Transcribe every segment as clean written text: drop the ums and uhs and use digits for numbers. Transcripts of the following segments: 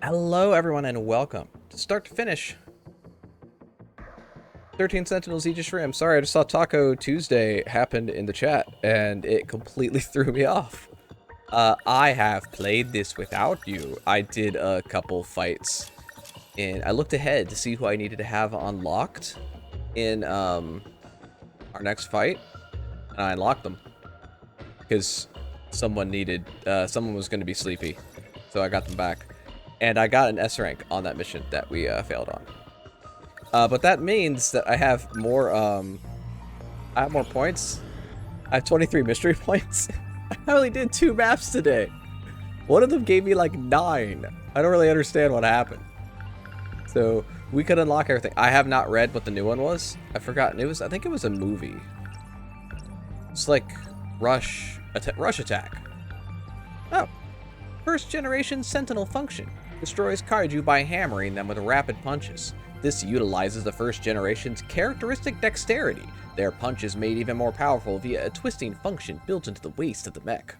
Hello, everyone, and welcome to Start to Finish. 13 Sentinels, Aegis. I'm sorry, I just saw Taco Tuesday happened in the chat, and it completely threw me off. I have played this without you. I did a couple fights, and I looked ahead to see who I needed to have unlocked in our next fight, and I unlocked them because someone was going to be sleepy, so I got them back. And I got an S rank on that mission that we failed on. But that means that I have more points. I have 23 mystery points. I only did 2 maps today. One of them gave me like 9. I don't really understand what happened. So we could unlock everything. I have not read what the new one was. I've forgotten. I think it was a movie. It's like Rush Attack. Oh. First generation Sentinel function. Destroys kaiju by hammering them with rapid punches. This utilizes the first generation's characteristic dexterity. Their punch is made even more powerful via a twisting function built into the waist of the mech.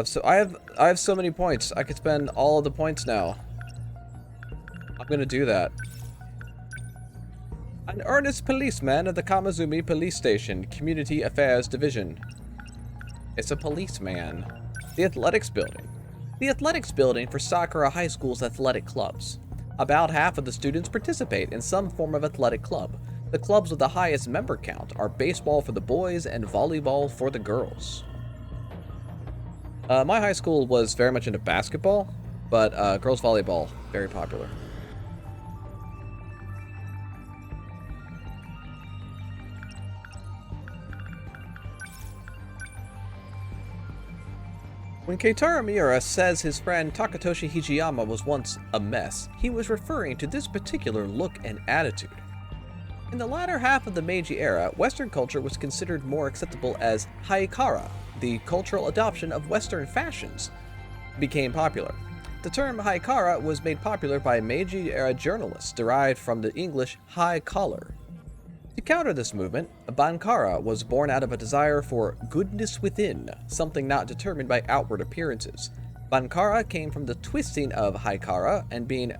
So I have so many points. I could spend all of the points now. I'm gonna do that. An earnest policeman of the Kamazumi Police Station, Community Affairs Division. It's a policeman. The Athletics Building. The Athletics Building for Sakura High School's athletic clubs. About half of the students participate in some form of athletic club. The clubs with the highest member count are baseball for the boys and volleyball for the girls. My high school was very much into basketball, but girls volleyball, very popular. When Keitaro Miura says his friend Takatoshi Hijiyama was once a mess, he was referring to this particular look and attitude. In the latter half of the Meiji era, Western culture was considered more acceptable as haikara. The cultural adoption of Western fashions became popular. The term haikara was made popular by Meiji-era journalists, derived from the English high collar. To counter this movement, Bankara was born out of a desire for goodness within, something not determined by outward appearances. Bankara came from the twisting of haikara, and being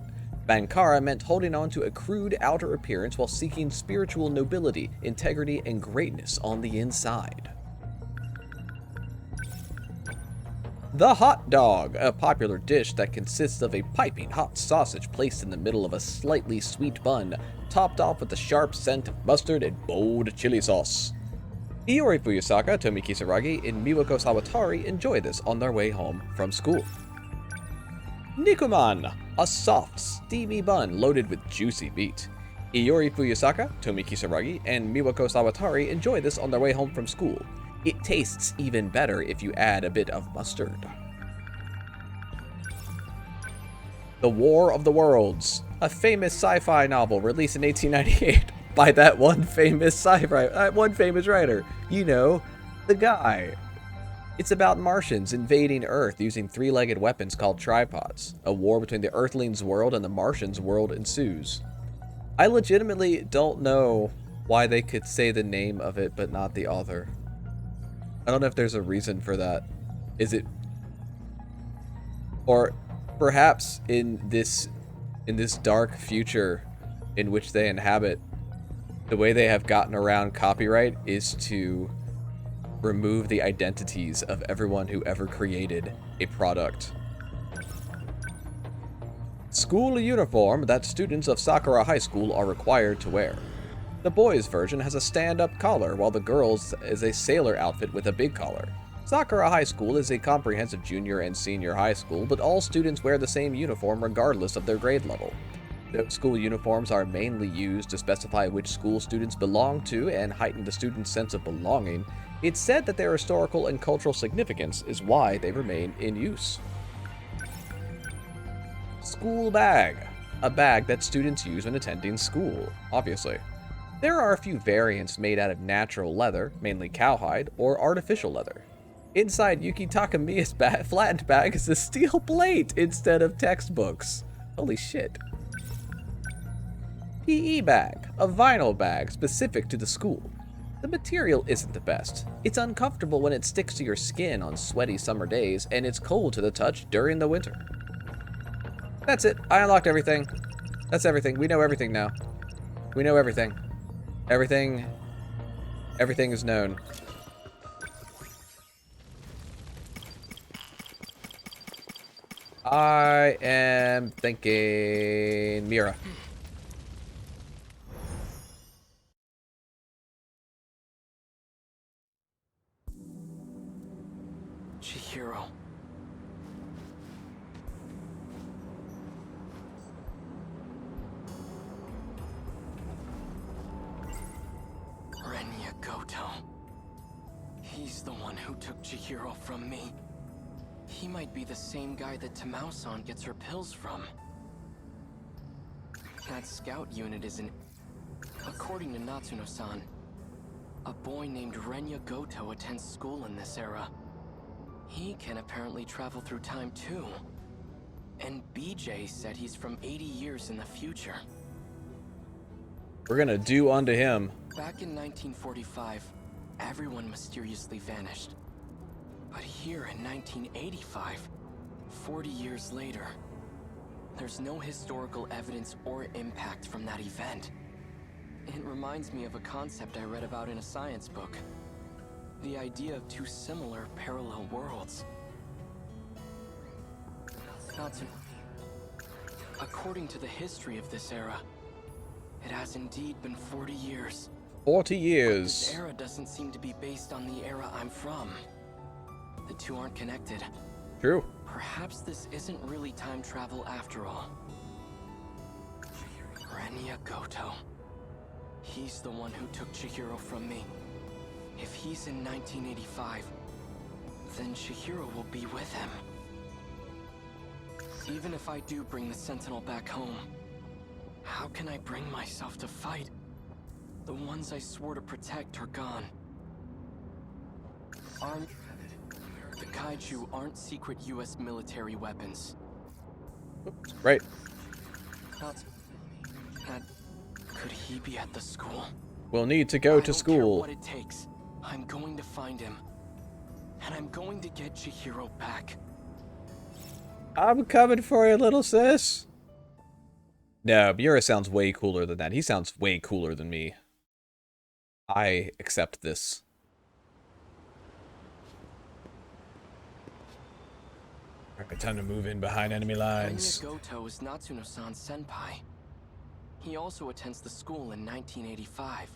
Bankara meant holding on to a crude outer appearance while seeking spiritual nobility, integrity, and greatness on the inside. The hot dog, a popular dish that consists of a piping hot sausage placed in the middle of a slightly sweet bun, topped off with the sharp scent of mustard and bold chili sauce. Iori Fuyusaka, Tomi Kisaragi, and Miwako Sawatari enjoy this on their way home from school. Nikuman, a soft, steamy bun loaded with juicy meat. Iori Fuyusaka, Tomi Kisaragi, and Miwako Sawatari enjoy this on their way home from school. It tastes even better if you add a bit of mustard. The War of the Worlds, a famous sci-fi novel released in 1898 by that one famous writer. You know, the guy. It's about Martians invading Earth using 3-legged weapons called tripods. A war between the Earthlings' world and the Martians' world ensues. I legitimately don't know why they could say the name of it but not the author. I don't know if there's a reason for that. Is it... Or perhaps in this dark future in which they inhabit, the way they have gotten around copyright is to remove the identities of everyone who ever created a product. School uniform that students of Sakura High School are required to wear. The boys' version has a stand-up collar, while the girls' is a sailor outfit with a big collar. Sakura High School is a comprehensive junior and senior high school, but all students wear the same uniform regardless of their grade level. Though school uniforms are mainly used to specify which school students belong to and heighten the student's sense of belonging, it's said that their historical and cultural significance is why they remain in use. School bag. A bag that students use when attending school, obviously. There are a few variants made out of natural leather, mainly cowhide, or artificial leather. Inside Yuki Takamiya's flattened bag is a steel plate instead of textbooks. Holy shit. PE bag, a vinyl bag specific to the school. The material isn't the best. It's uncomfortable when it sticks to your skin on sweaty summer days, and it's cold to the touch during the winter. That's it. I unlocked everything. That's everything. We know everything now. We know everything. Everything is known. I am thinking Mira. Chihiro. Renya Goto. He's the one who took Chihiro from me. He might be the same guy that Tamao-san gets her pills from. That scout unit is an... According to Natsuno-san, a boy named Renya Goto attends school in this era. He can apparently travel through time too. And BJ said he's from 80 years in the future. We're gonna do unto him. Back in 1945, everyone mysteriously vanished. But here in 1985, 40 years later, there's no historical evidence or impact from that event. It reminds me of a concept I read about in a science book. The idea of two similar parallel worlds. According to the history of this era, it has indeed been 40 years. 40 But years. this era doesn't seem to be based on the era I'm from. The two aren't connected. True. Perhaps this isn't really time travel after all. Renya Goto. He's the one who took Chihiro from me. If he's in 1985, then Chihiro will be with him. Even if I do bring the Sentinel back home, how can I bring myself to fight? The ones I swore to protect are gone. The kaiju aren't secret US military weapons. Right. Could he be at the school? We'll need to go to I don't care school. what it takes. I'm going to find him. And I'm going to get Chihiro back. I'm coming for you, little sis. No, Mira sounds way cooler than that. He sounds way cooler than me. I accept this. Alright, time to move in behind enemy lines. Renya Goto is Natsuno-san's senpai. He also attends the school in 1985.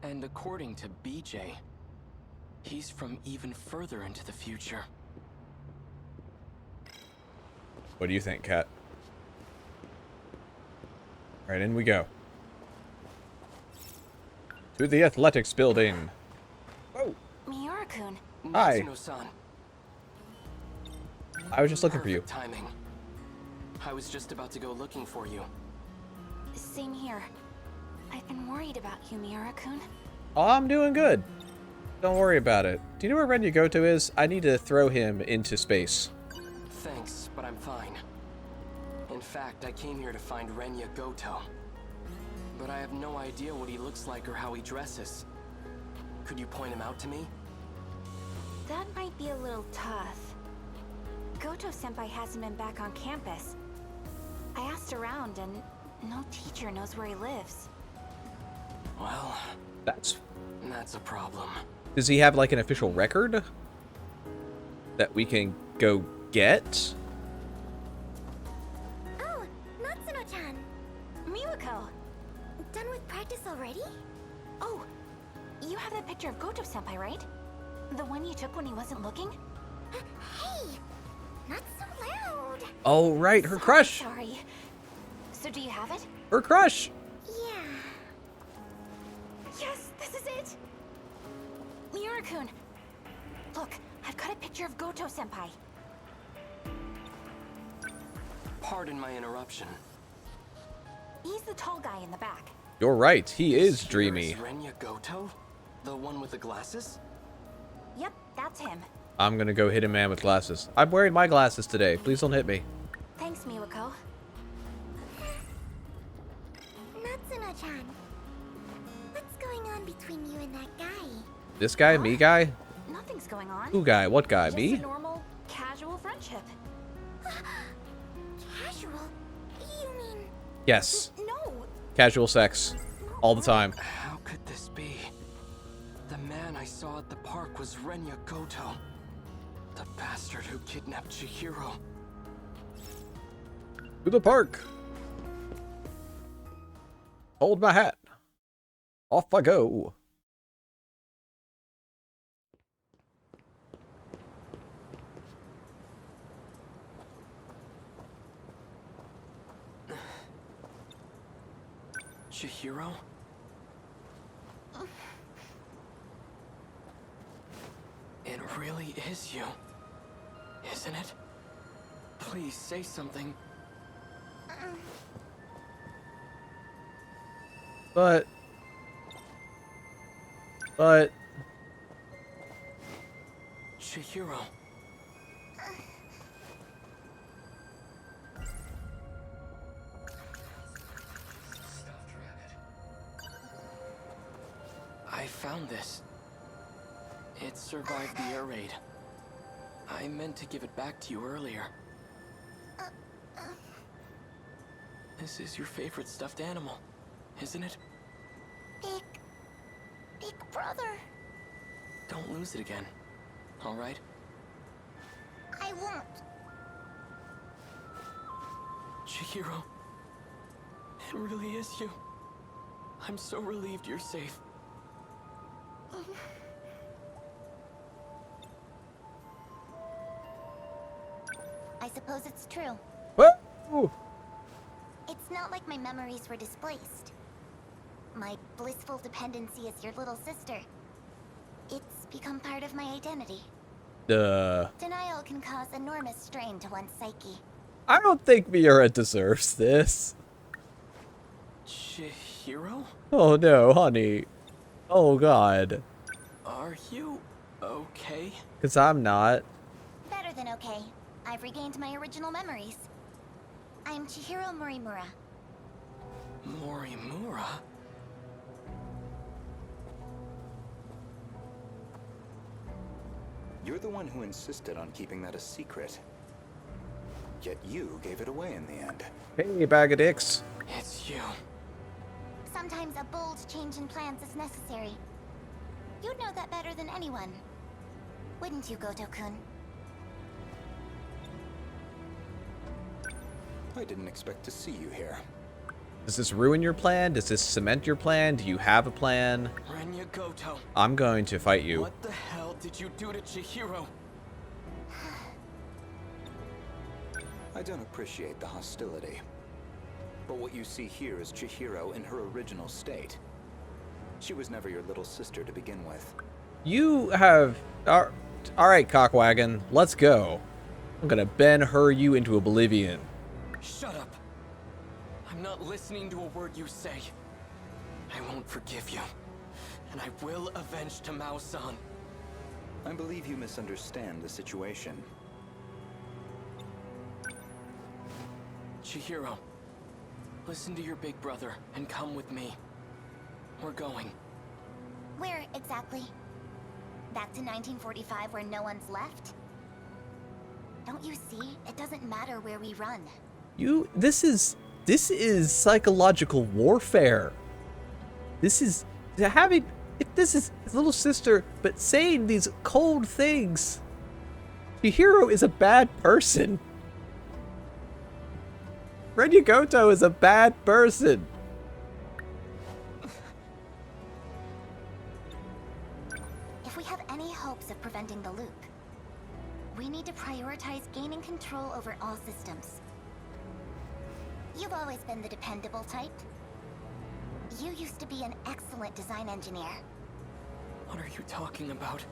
And according to BJ, he's from even further into the future. What do you think, Kat? Alright, in we go. To the athletics building. Oh, Miura-kun. Hi. Natsuno-san. I was just looking for you. Perfect timing. I was just about to go looking for you. Same here. I've been worried about you, Miura-kun. Oh, I'm doing good. Don't worry about it. Do you know where Renya Goto is? I need to throw him into space. Thanks, but I'm fine. In fact, I came here to find Renya Goto. But I have no idea what he looks like or how he dresses. Could you point him out to me? That might be a little tough. Goto-senpai hasn't been back on campus. I asked around and no teacher knows where he lives. Well, That's... that's a problem. Does he have like an official record that we can go get? Oh, Natsuno-chan. Miwako! Done with practice already? Oh, you have that picture of Goto-senpai, right? The one you took when he wasn't looking? Hey! Not so loud! Oh, right, her crush. Sorry. So do you have it? Her crush. Yeah. Yes, this is it! Miura-kun! Look, I've got a picture of Goto-senpai. Pardon my interruption. He's the tall guy in the back. You're right, he is Here dreamy. is Renya Goto? The one with the glasses? Yep, that's him. I'm gonna go hit a man with glasses. I'm wearing my glasses today. Please don't hit me. Thanks, Miwako. Natsuno-chan. What's going on between you and that guy? This guy? Me guy? Nothing's going on. Who guy? What guy? Just Me? a normal, casual friendship. Casual? Yes. No. Casual sex. All the time. How could this be? The man I saw at the park was Renya Goto. The bastard who kidnapped Chihiro. To the park. Hold my hat. Off I go. Chihiro? It really is you, isn't it? Please say something. But Chihiro. I found this. It survived the air raid. I meant to give it back to you earlier. This is your favorite stuffed animal, isn't it? Big brother. Don't lose it again, all right? I won't. Chihiro, it really is you. I'm so relieved you're safe. I suppose it's true. what? Ooh. It's not like my memories were displaced. My blissful dependency as your little sister. It's become part of my identity. Denial can cause enormous strain to one's psyche. I don't think Miura deserves this. Chihiro? Oh no, honey. Oh god. Are you okay? Cause I'm not. Better than okay. I've regained my original memories. I'm Chihiro Morimura. Morimura? You're the one who insisted on keeping that a secret. Yet you gave it away in the end. Hey, bag of dicks. It's you. Sometimes a bold change in plans is necessary. You'd know that better than anyone. Wouldn't you, Goto-kun? I didn't expect to see you here. Does this ruin your plan? Does this cement your plan? Do you have a plan? Renya Goto. I'm going to fight you. What the hell did you do to Chihiro? I don't appreciate the hostility. But what you see here is Chihiro in her original state. She was never your little sister to begin with. You have... Alright, cockwagon. Let's go. I'm gonna Ben-Hur you into oblivion. Shut up. I'm not listening to a word you say. I won't forgive you. And I will avenge Tamao-san. I believe you misunderstand the situation. Chihiro, listen to your big brother and come with me. We're going. Where exactly? Back to 1945 where no one's left? Don't you see? It doesn't matter where we run. This is psychological warfare. This is having... If this is his little sister, but saying these cold things. Chihiro is a bad person. Renya Goto is a bad person. If we have any hopes of preventing the loop, we need to prioritize gaining control over all systems. You've always been the dependable type. You used to be an excellent design engineer. What are you talking about?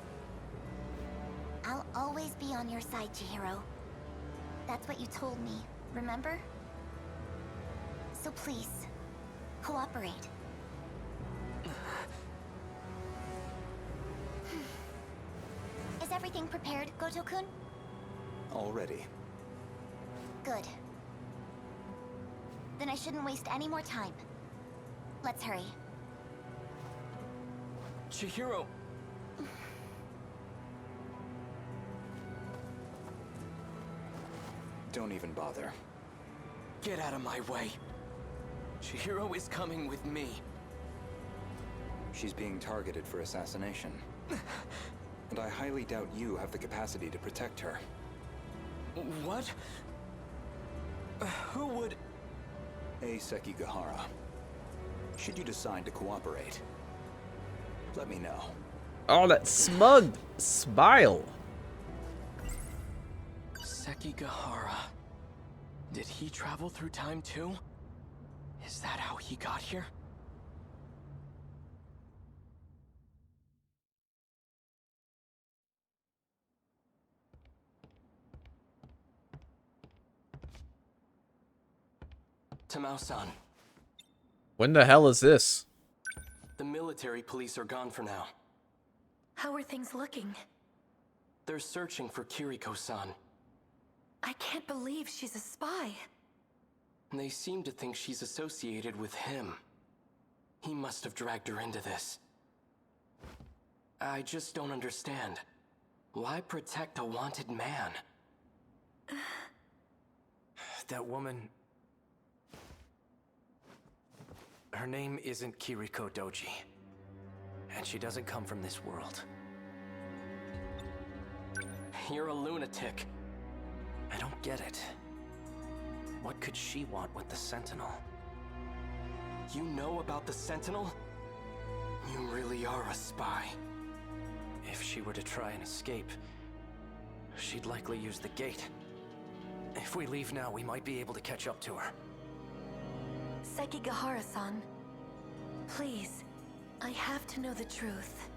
I'll always be on your side, Chihiro. That's what you told me, remember? So please, cooperate. Is everything prepared, Goto-kun? Already. Good. Then I shouldn't waste any more time. Let's hurry. Chihiro! Don't even bother. Get out of my way. Chihiro is coming with me. She's being targeted for assassination. And I highly doubt you have the capacity to protect her. What? Who would... Sekigahara. Should you decide to cooperate, let me know. Oh, that smug smile. Sekigahara. Did he travel through time too? Is that how he got here? Tamao-san, When the hell is this? the military police are gone for now. How are things looking? They're searching for Kiriko-san. I can't believe she's a spy. They seem to think she's associated with him. He must have dragged her into this. I just don't understand. Why protect a wanted man? That woman... Her name isn't Kiriko Doji. And she doesn't come from this world. You're a lunatic. I don't get it. What could she want with the Sentinel? You know about the Sentinel? You really are a spy. If she were to try and escape, she'd likely use the gate. If we leave now, we might be able to catch up to her. Sekigahara-san, please, I have to know the truth.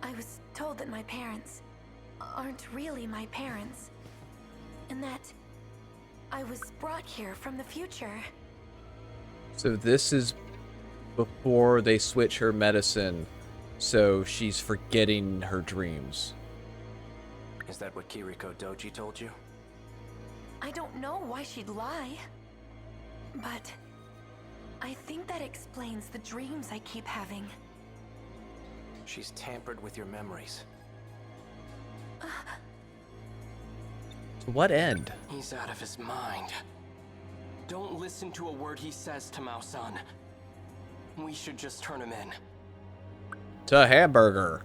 I was told that my parents aren't really my parents, and that I was brought here from the future. So this is before they switch her medicine, so she's forgetting her dreams. Is that what Kiriko Doji told you? I don't know why she'd lie, but I think that explains the dreams I keep having. She's tampered with your memories. To what end? He's out of his mind. Don't listen to a word he says, Tamao-san. We should just turn him in. To hamburger.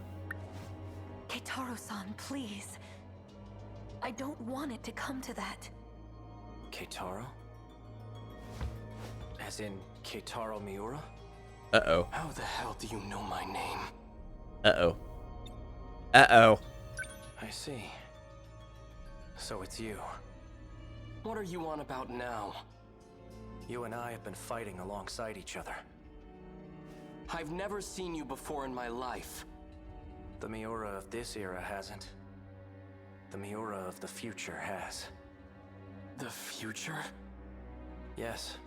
Keitaro-san, please. I don't want it to come to that. Keitaro? As in Keitaro Miura? Uh-oh. How the hell do you know my name? Uh-oh. Uh-oh. I see. So it's you. What are you on about now? You and I have been fighting alongside each other. I've never seen you before in my life. The Miura of this era hasn't. The Miura of the future has. The future? Yes.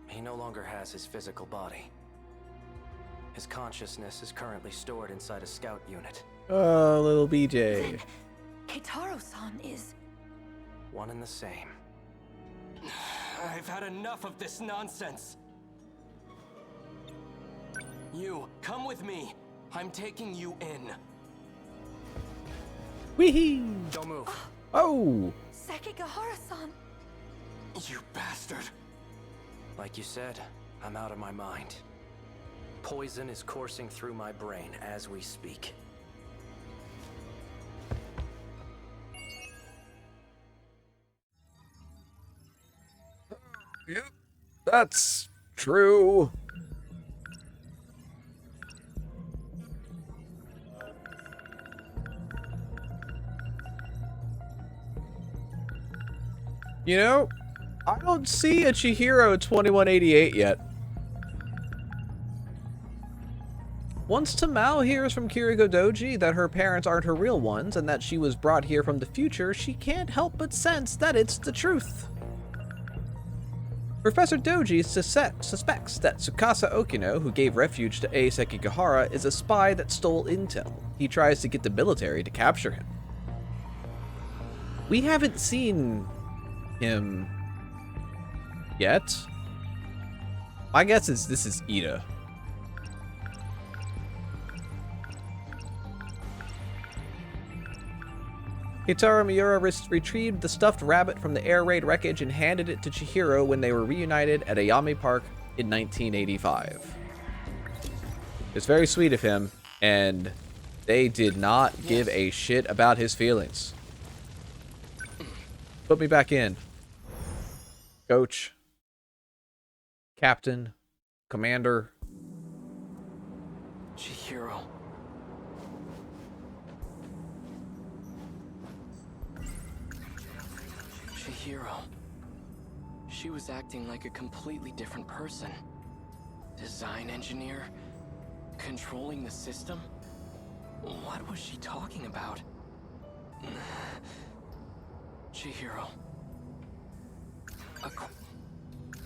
He no longer has his physical body. His consciousness is currently stored inside a scout unit. Oh, little BJ. Keitaro-san is... One and the same. I've had enough of this nonsense. You, come with me. I'm taking you in. Wee-hee. Don't move. Oh. Sekigahara-san. You bastard. Like you said, I'm out of my mind. Poison is coursing through my brain as we speak. Yep, that's true. You know, I don't see a Chihiro 2188 yet. Once Tamao hears from Kiriko Doji that her parents aren't her real ones and that she was brought here from the future, she can't help but sense that it's the truth. Professor Doji suspects that Tsukasa Okino, who gave refuge to A. Sekigahara, is a spy that stole intel. He tries to get the military to capture him. We haven't seen him yet. My guess is this is Ida. Hikaru Miura retrieved the stuffed rabbit from the air raid wreckage and handed it to Chihiro when they were reunited at Ayami Park in 1985. It's very sweet of him, and they did not give a shit about his feelings. Put me back in. Coach. Captain. Commander. Chihiro. Chihiro. She was acting like a completely different person. Design engineer? Controlling the system? What was she talking about? Chihiro.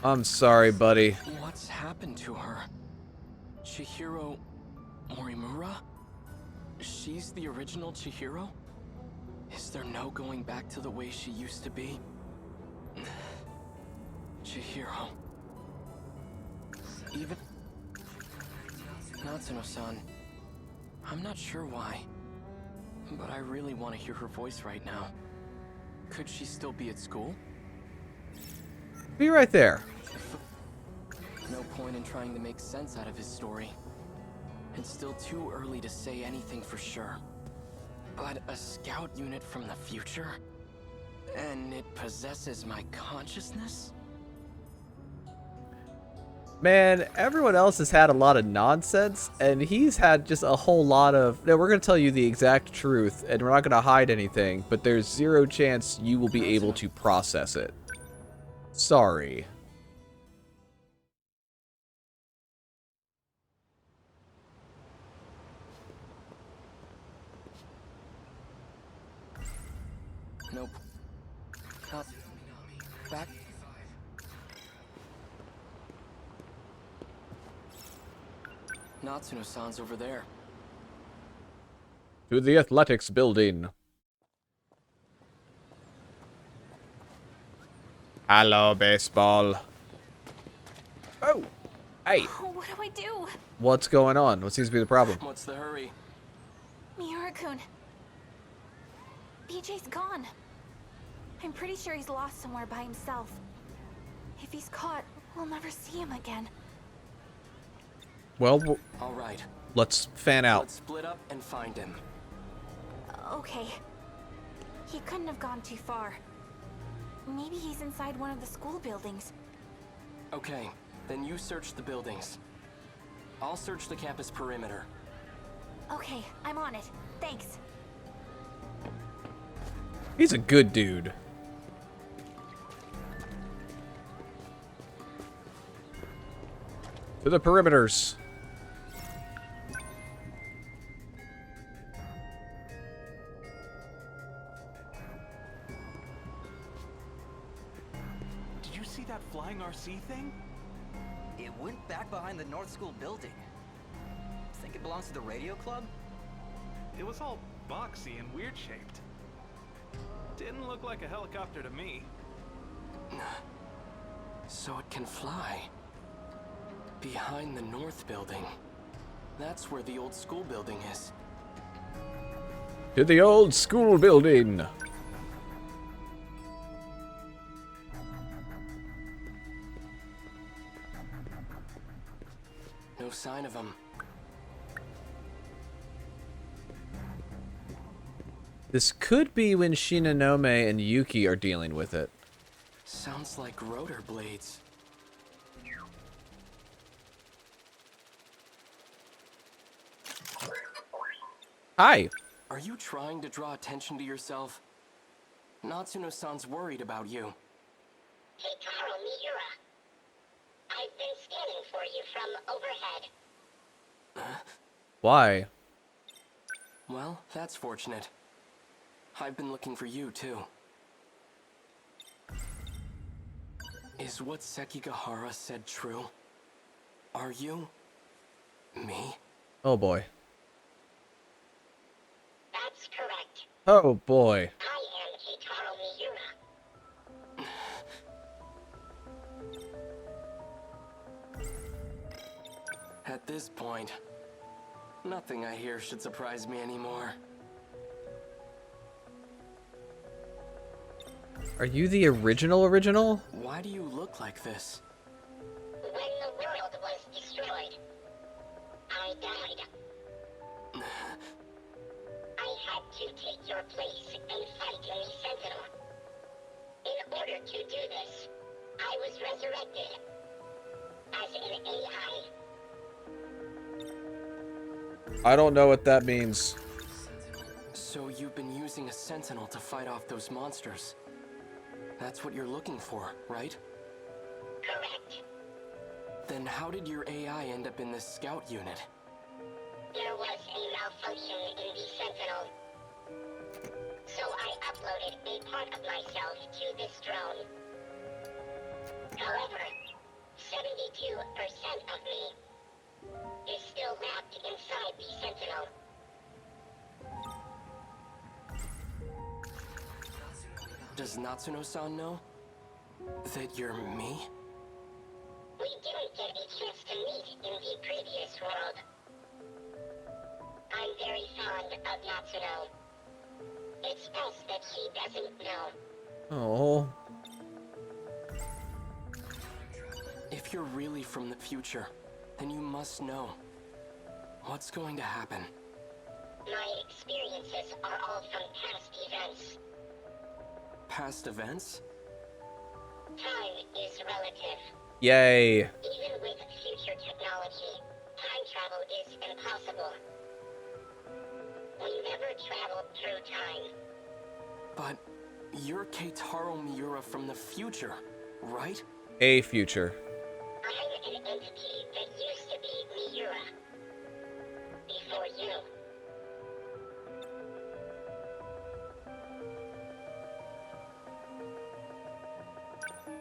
I'm sorry, buddy. What's happened to her? Chihiro Morimura? She's the original Chihiro? Is there no going back to the way she used to be? Chihiro. Even... Natsuno-san. I'm not sure why, but I really want to hear her voice right now. Could she still be at school? Be right there. No point in trying to make sense out of his story. It's still too early to say anything for sure. But a scout unit from the future? And it possesses my consciousness? Man, everyone else has had a lot of nonsense, and he's had just a whole lot of... No, we're going to tell you the exact truth, and we're not going to hide anything, but there's zero chance you will be able to process it. Sorry. Nope. Back. Natsuno-san's over there. To the athletics building. Hello, baseball. Oh! Hey! Oh, what do I do? What's going on? What seems to be the problem? What's the hurry? Miura-kun. BJ's gone. I'm pretty sure he's lost somewhere by himself. If he's caught, we'll never see him again. Well, All right. let's fan out. Let's split up and find him. Okay. He couldn't have gone too far. Maybe he's inside one of the school buildings. Okay, then you search the buildings. I'll search the campus perimeter. Okay, I'm on it. Thanks. He's a good dude. To the perimeters. Did you see that flying RC thing? It went back behind the North School building. Think it belongs to the radio club? It was all boxy and weird shaped. Didn't look like a helicopter to me. So it can fly. Behind the North building. That's where the old school building is. To the old school building. No sign of him. This could be when Shinonome and Yuki are dealing with it. Sounds like rotor blades. Hi. Are you trying to draw attention to yourself? Natsuno-san's worried about you. Hikaru Miura. I've been scanning for you from overhead. Why? Well, that's fortunate. I've been looking for you, too. Is what Sekigahara said true? Are you... me? Oh boy. That's correct. Oh boy. I am Hikaru Miura. At this point, nothing I hear should surprise me anymore. Are you the original? Why do you look like this? When the world was destroyed, I died. I had to take your place and fight in the Sentinel. In order to do this, I was resurrected as an AI. I don't know what that means. So you've been using a Sentinel to fight off those monsters. That's what you're looking for, right? Correct. Then how did your AI end up in this scout unit? There was a malfunction in the Sentinel. So I uploaded a part of myself to this drone. However, 72% of me is still wrapped inside the Sentinel. Does Natsuno-san know that you're me? We didn't get a chance to meet in the previous world. I'm very fond of Natsuno. It's best that she doesn't know. Oh. If you're really from the future, then you must know. What's going to happen? My experiences are all from past events. Past events? Time is relative. Yay. Even with future technology, time travel is impossible. We never traveled through time. But you're Keitaro Miura from the future, right? A future. I'm an entity that used to be Miura. Before you.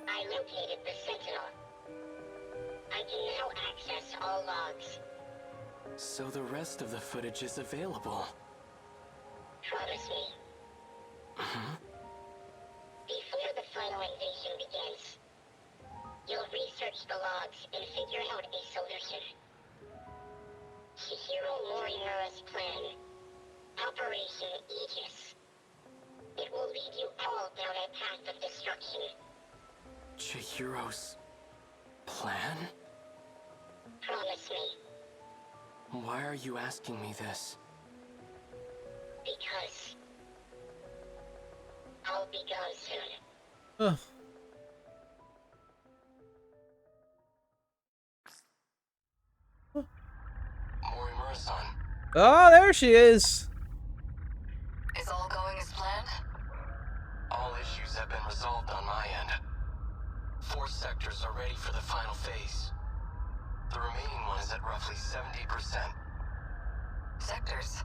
I located the Sentinel. I can now access all logs. So the rest of the footage is available. Promise me. Before the final invasion begins, you'll research the logs and figure out a solution. Chihiro Morimura's plan. Operation Aegis. It will lead you all down a path of destruction. Chihiro's plan? Promise me. Why are you asking me this? Because I'll be gone soon. Huh. Morimura-san. Oh, there she is. Is all going as planned? All issues have been resolved on my end. 4 sectors are ready for the final phase. The remaining one is at roughly 70%. Sectors?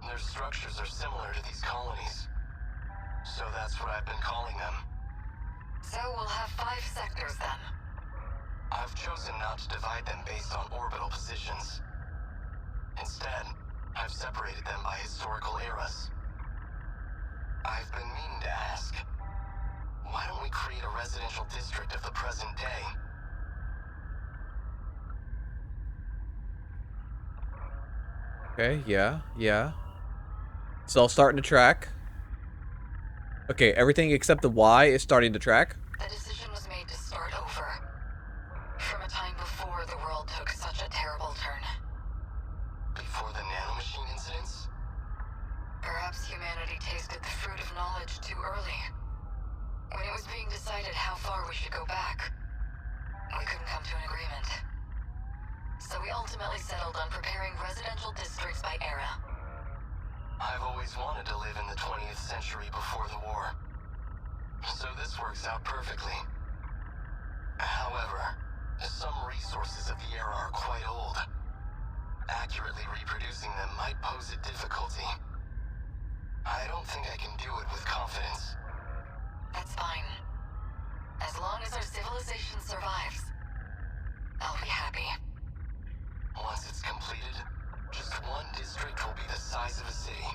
Their structures are similar to these colonies. So that's what I've been calling them. So we'll have 5 sectors then. I've chosen not to divide them based on orbital positions. Instead, I've separated them by historical eras. I've been meaning to ask, why don't we create a residential district of the present day? Okay, yeah. It's all starting to track. Okay, everything except the Y is starting to track. The decision was made to start over. From a time before the world took such a terrible turn. Before the nanomachine incidents? Perhaps humanity tasted the fruit of knowledge too early. When it was being decided how far we should go back, we couldn't come to an agreement. So we ultimately settled on preparing residential districts by era. I've always wanted to live in the 20th century before the war. So this works out perfectly. However, some resources of the era are quite old. Accurately reproducing them might pose a difficulty. I don't think I can do it with confidence. That's fine. As long as our civilization survives, I'll be happy. Once it's completed, just one district will be the size of a city.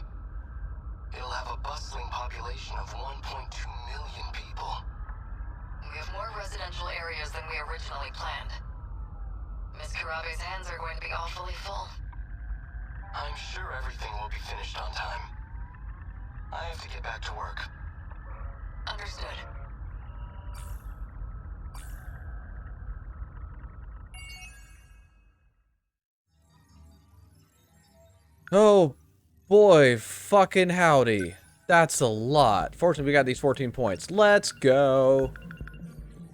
It'll have a bustling population of 1.2 million people. We have more residential areas than we originally planned. Miss Karabe's hands are going to be awfully full. I'm sure everything will be finished on time. I have to get back to work. Understood. Oh boy, fucking howdy. That's a lot. Fortunately, we got these 14 points. Let's go.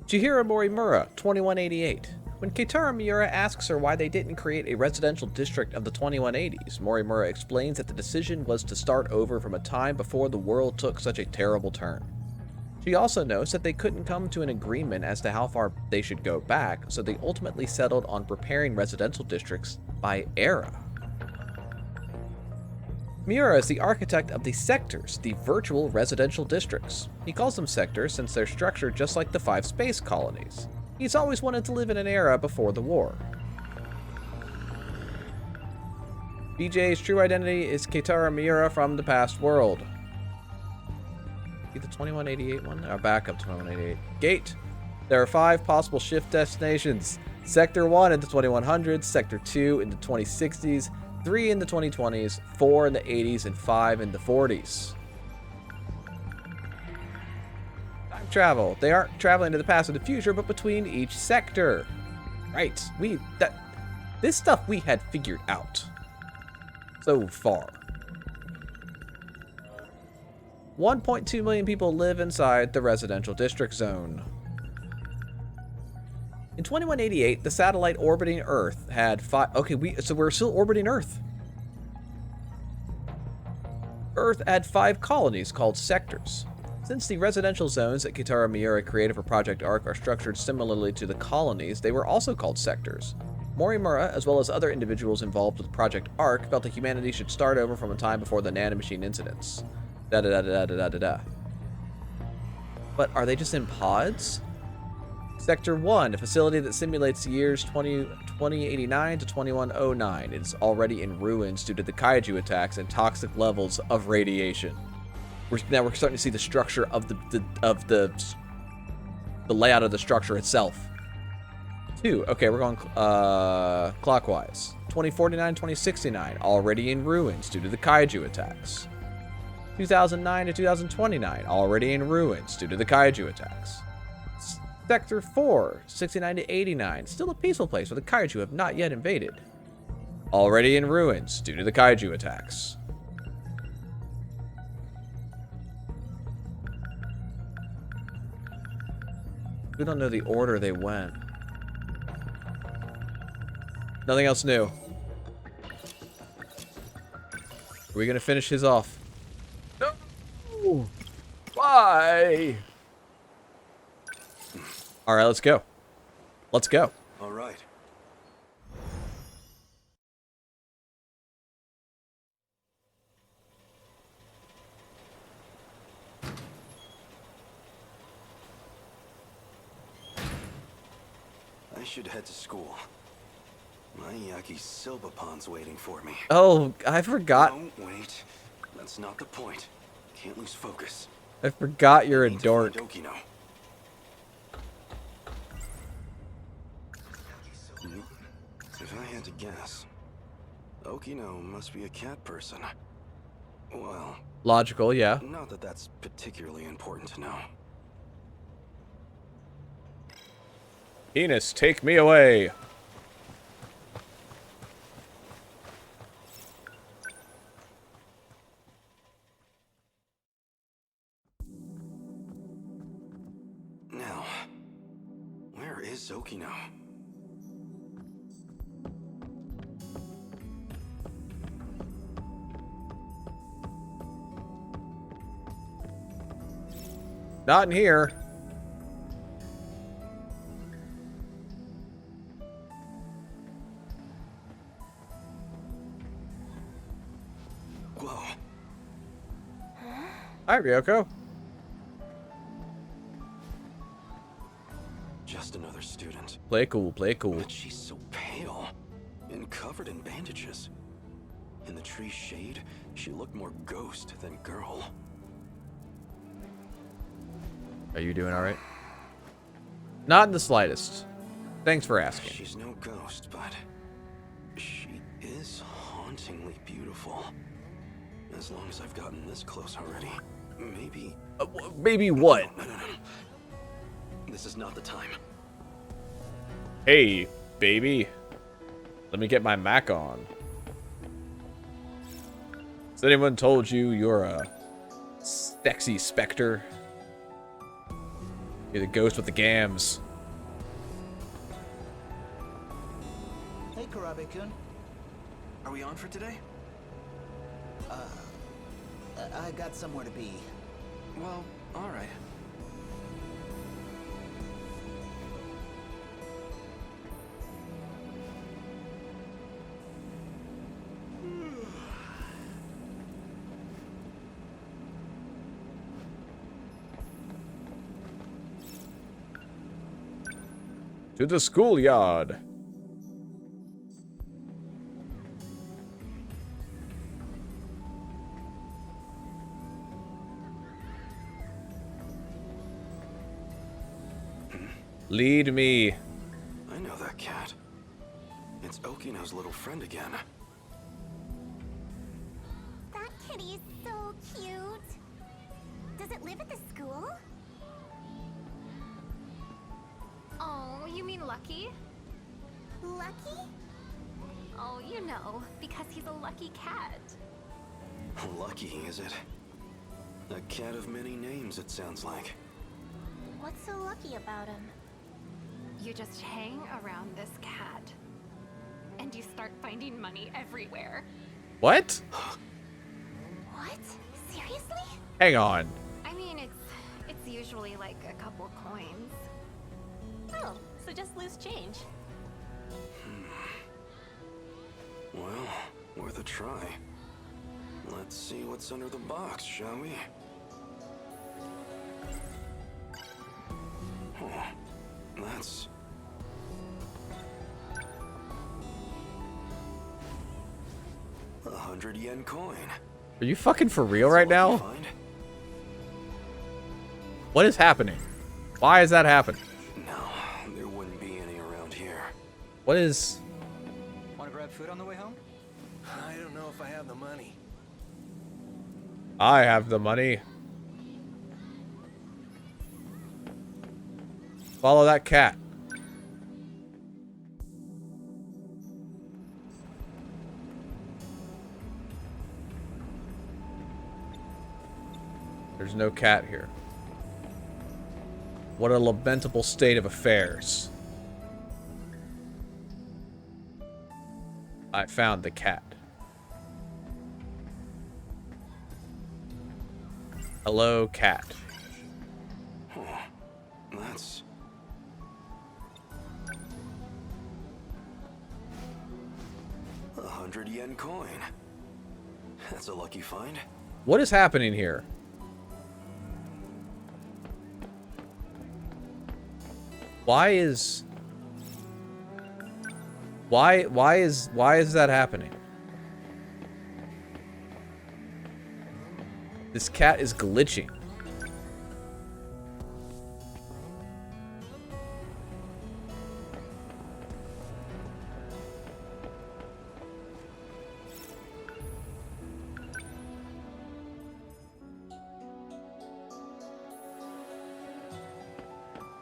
Chihiro Morimura, 2188. When Keitaro Miura asks her why they didn't create a residential district of the 2180s, Morimura explains that the decision was to start over from a time before the world took such a terrible turn. She also notes that they couldn't come to an agreement as to how far they should go back, so they ultimately settled on preparing residential districts by era. Miura is the architect of the sectors, the virtual residential districts. He calls them sectors since they're structured just like the 5 space colonies. He's always wanted to live in an era before the war. BJ's true identity is Keitaro Miura from the past world. Be the 2188 one? Or back up to 2188. Gate. There are 5 possible shift destinations. Sector 1 in the 2100s, Sector 2 in the 2060s, 3 in the 2020s, 4 in the 80s, and 5 in the 40s. Time travel. They aren't traveling to the past or the future, but between each sector. Right. This stuff we had figured out. So far. 1.2 million people live inside the residential district zone. In 2188, the satellite orbiting Earth had 5... Okay, so we're still orbiting Earth. Earth had 5 colonies called sectors. Since the residential zones that Keitaro Miura created for Project Arc are structured similarly to the colonies, they were also called sectors. Morimura, as well as other individuals involved with Project Arc, felt that humanity should start over from a time before the nanomachine incidents. Da-da-da-da-da-da-da-da. But are they just in pods? Sector 1, a facility that simulates the years 2089 to 2109. It is already in ruins due to the kaiju attacks and toxic levels of radiation. Now we're starting to see the structure of the layout of the structure itself. 2, okay, we're going clockwise. 2049, 2069, already in ruins due to the kaiju attacks. 2009 to 2029, already in ruins due to the kaiju attacks. Sector 4, 69 to 89, still a peaceful place where the kaiju have not yet invaded. Already in ruins due to the kaiju attacks. We don't know the order they went. Nothing else new. Are we gonna finish his off? No! Why? Alright, let's go. Let's go. Alright. I should head to school. My Yaki Silbapon's waiting for me. Oh, I forgot. No, wait. That's not the point. Can't lose focus. I forgot you're a dork. Okino. If I had to guess, Okino must be a cat person. Well, Logical, yeah. not that that's particularly important to know. Enos, take me away. Now, where is Okino? Not in here. Whoa. Hi, Ryoko. Just another student. Play cool, play cool. But she's so pale and covered in bandages. In the tree's shade, she looked more ghost than girl. Are you doing alright? Not in the slightest. Thanks for asking. She's no ghost, but she is hauntingly beautiful. As long as I've gotten this close already. Maybe... Maybe what? No. This is not the time. Hey, baby. Let me get my Mac on. Has anyone told you you're a sexy specter? You're the ghost with the gams. Hey, Karabe-kun. Are we on for today? I got somewhere to be. Well, alright. To the schoolyard. Lead me. I know that cat. It's Okino's little friend again. That kitty is so cute. Does it live at the school? Oh, you mean Lucky? Lucky? Oh, you know, because he's a lucky cat. Lucky, is it? A cat of many names, it sounds like. What's so lucky about him? You just hang around this cat, and you start finding money everywhere. What? What? Seriously? Hang on. I mean, it's usually like a couple coins. Oh, so just loose change. Well, worth a try. Let's see what's under the box, shall we? Oh, that's... a 100-yen coin. Are you fucking for real right now? Find? What is happening? Why is that happening? No, there wouldn't be any around here. What is... Want to grab food on the way home? I don't know if I have the money. I have the money. Follow that cat. There's no cat here. What a lamentable state of affairs. I found the cat. Hello, cat. Oh, that's... a 100-yen coin. That's a lucky find. What is happening here? Why is that happening? This cat is glitching.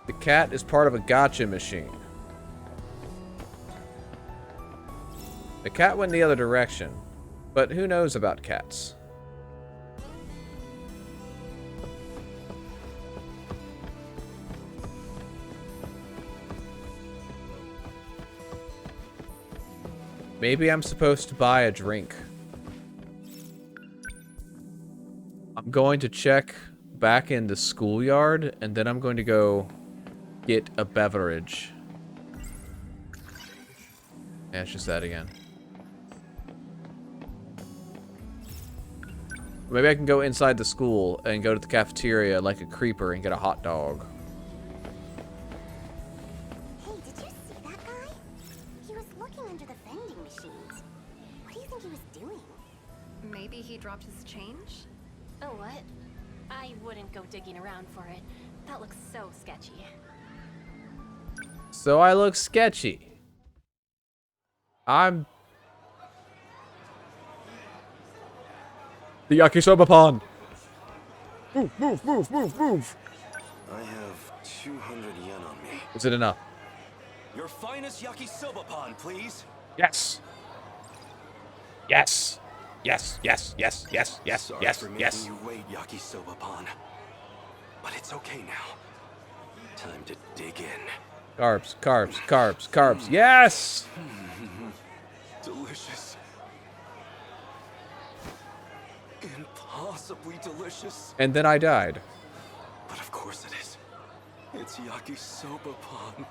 The cat is part of a gotcha machine. The cat went the other direction, but who knows about cats? Maybe I'm supposed to buy a drink. I'm going to check back in the schoolyard, and then I'm going to go get a beverage. Yeah, it's just that again. Maybe I can go inside the school and go to the cafeteria like a creeper and get a hot dog. Hey, did you see that guy? He was looking under the vending machines. What do you think he was doing? Maybe he dropped his change? Oh, what? I wouldn't go digging around for it. That looks so sketchy. So I look sketchy. I'm... the yakisoba pan. Move, move, move, move, move. I have 200 yen on me. Is it enough? Your finest yakisoba pan, please. Yes. Yes. Yes, yes, yes, yes, yes, Sorry yes, for making yes. you wait, yakisoba pan. But it's okay now. Time to dig in. Carbs, carbs, carbs, carbs. Yes! Delicious. Impossibly delicious. And then I died. But of course it is. It's yakisoba pan.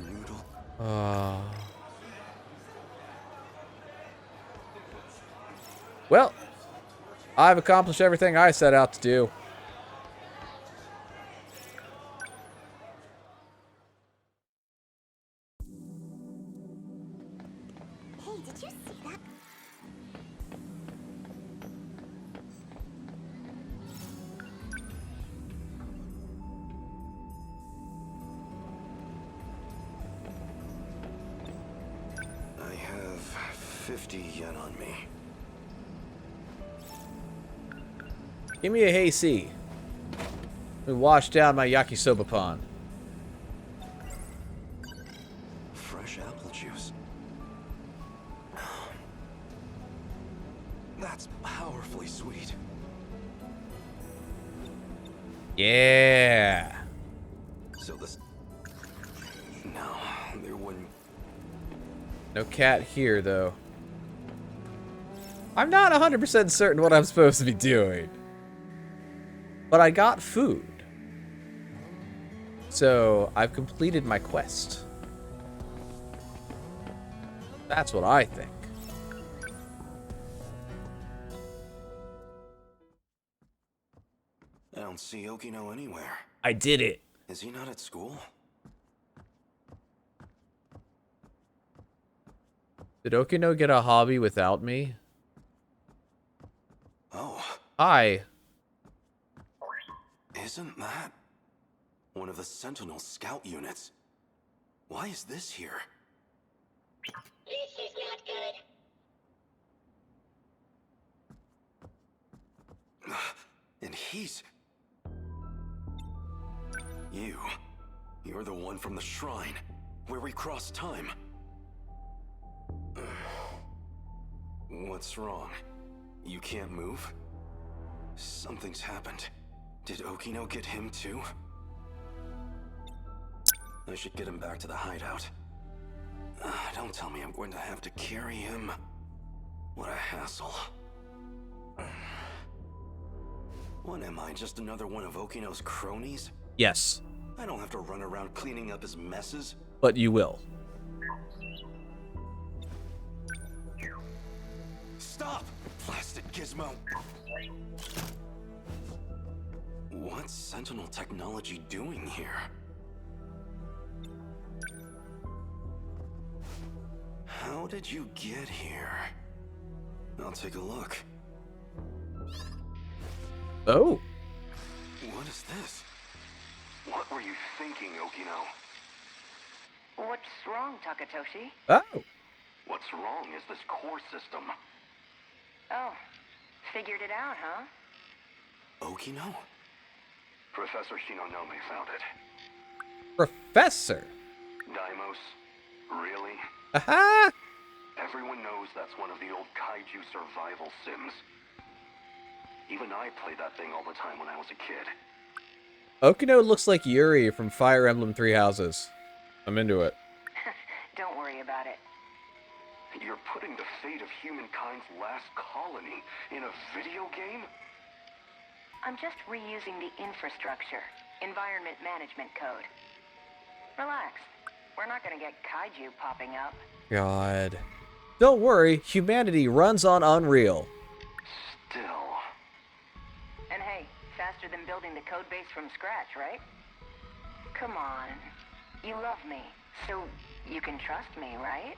Noodle. Well, I've accomplished everything I set out to do. Hey, did you see that? I have 50 yen on me. Give me a hey C. Let me wash down my yakisoba pan. Fresh apple juice. That's powerfully sweet. Yeah. So this... No, there wouldn't... No cat here, though. I'm not 100% certain what I'm supposed to be doing. But I got food. So, I've completed my quest. That's what I think. I don't see Okino anywhere. I did it. Is he not at school? Did Okino get a hobby without me? Oh. Hi. Isn't that one of the Sentinel scout units? Why is this here? This is not good. And he's... You're the one from the shrine, where we crossed time. What's wrong? You can't move? Something's happened. Did Okino get him too? I should get him back to the hideout. Don't tell me I'm going to have to carry him. What a hassle. What am I, just another one of Okino's cronies? Yes. I don't have to run around cleaning up his messes. But you will. Stop! Blasted gizmo! What's Sentinel technology doing here? How did you get here? I'll take a look. Oh. What is this? What were you thinking, Okino? What's wrong, Takatoshi? Oh. What's wrong is this core system. Oh, figured it out, huh? Okino? Professor Shinonome found it. Professor. Daimos? Really? Aha! Everyone knows that's one of the old kaiju survival sims. Even I played that thing all the time when I was a kid. Okino looks like Yuri from Fire Emblem Three Houses. I'm into it. Don't worry about it. You're putting the fate of humankind's last colony in a video game? I'm just reusing the infrastructure, environment management code. Relax. We're not gonna get kaiju popping up. God. Don't worry, humanity runs on Unreal. Still. And hey, faster than building the code base from scratch, right? Come on. You love me, so you can trust me, right?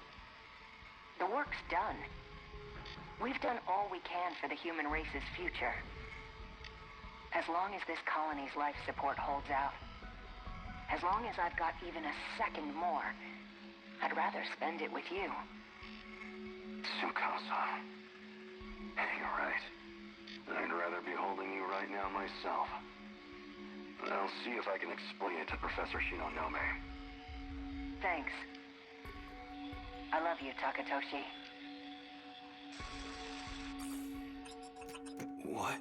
The work's done. We've done all we can for the human race's future. As long as this colony's life support holds out, as long as I've got even a second more, I'd rather spend it with you. Tsukasa. You're right. I'd rather be holding you right now myself. I'll see if I can explain it to Professor Shinonome. Thanks. I love you, Takatoshi. What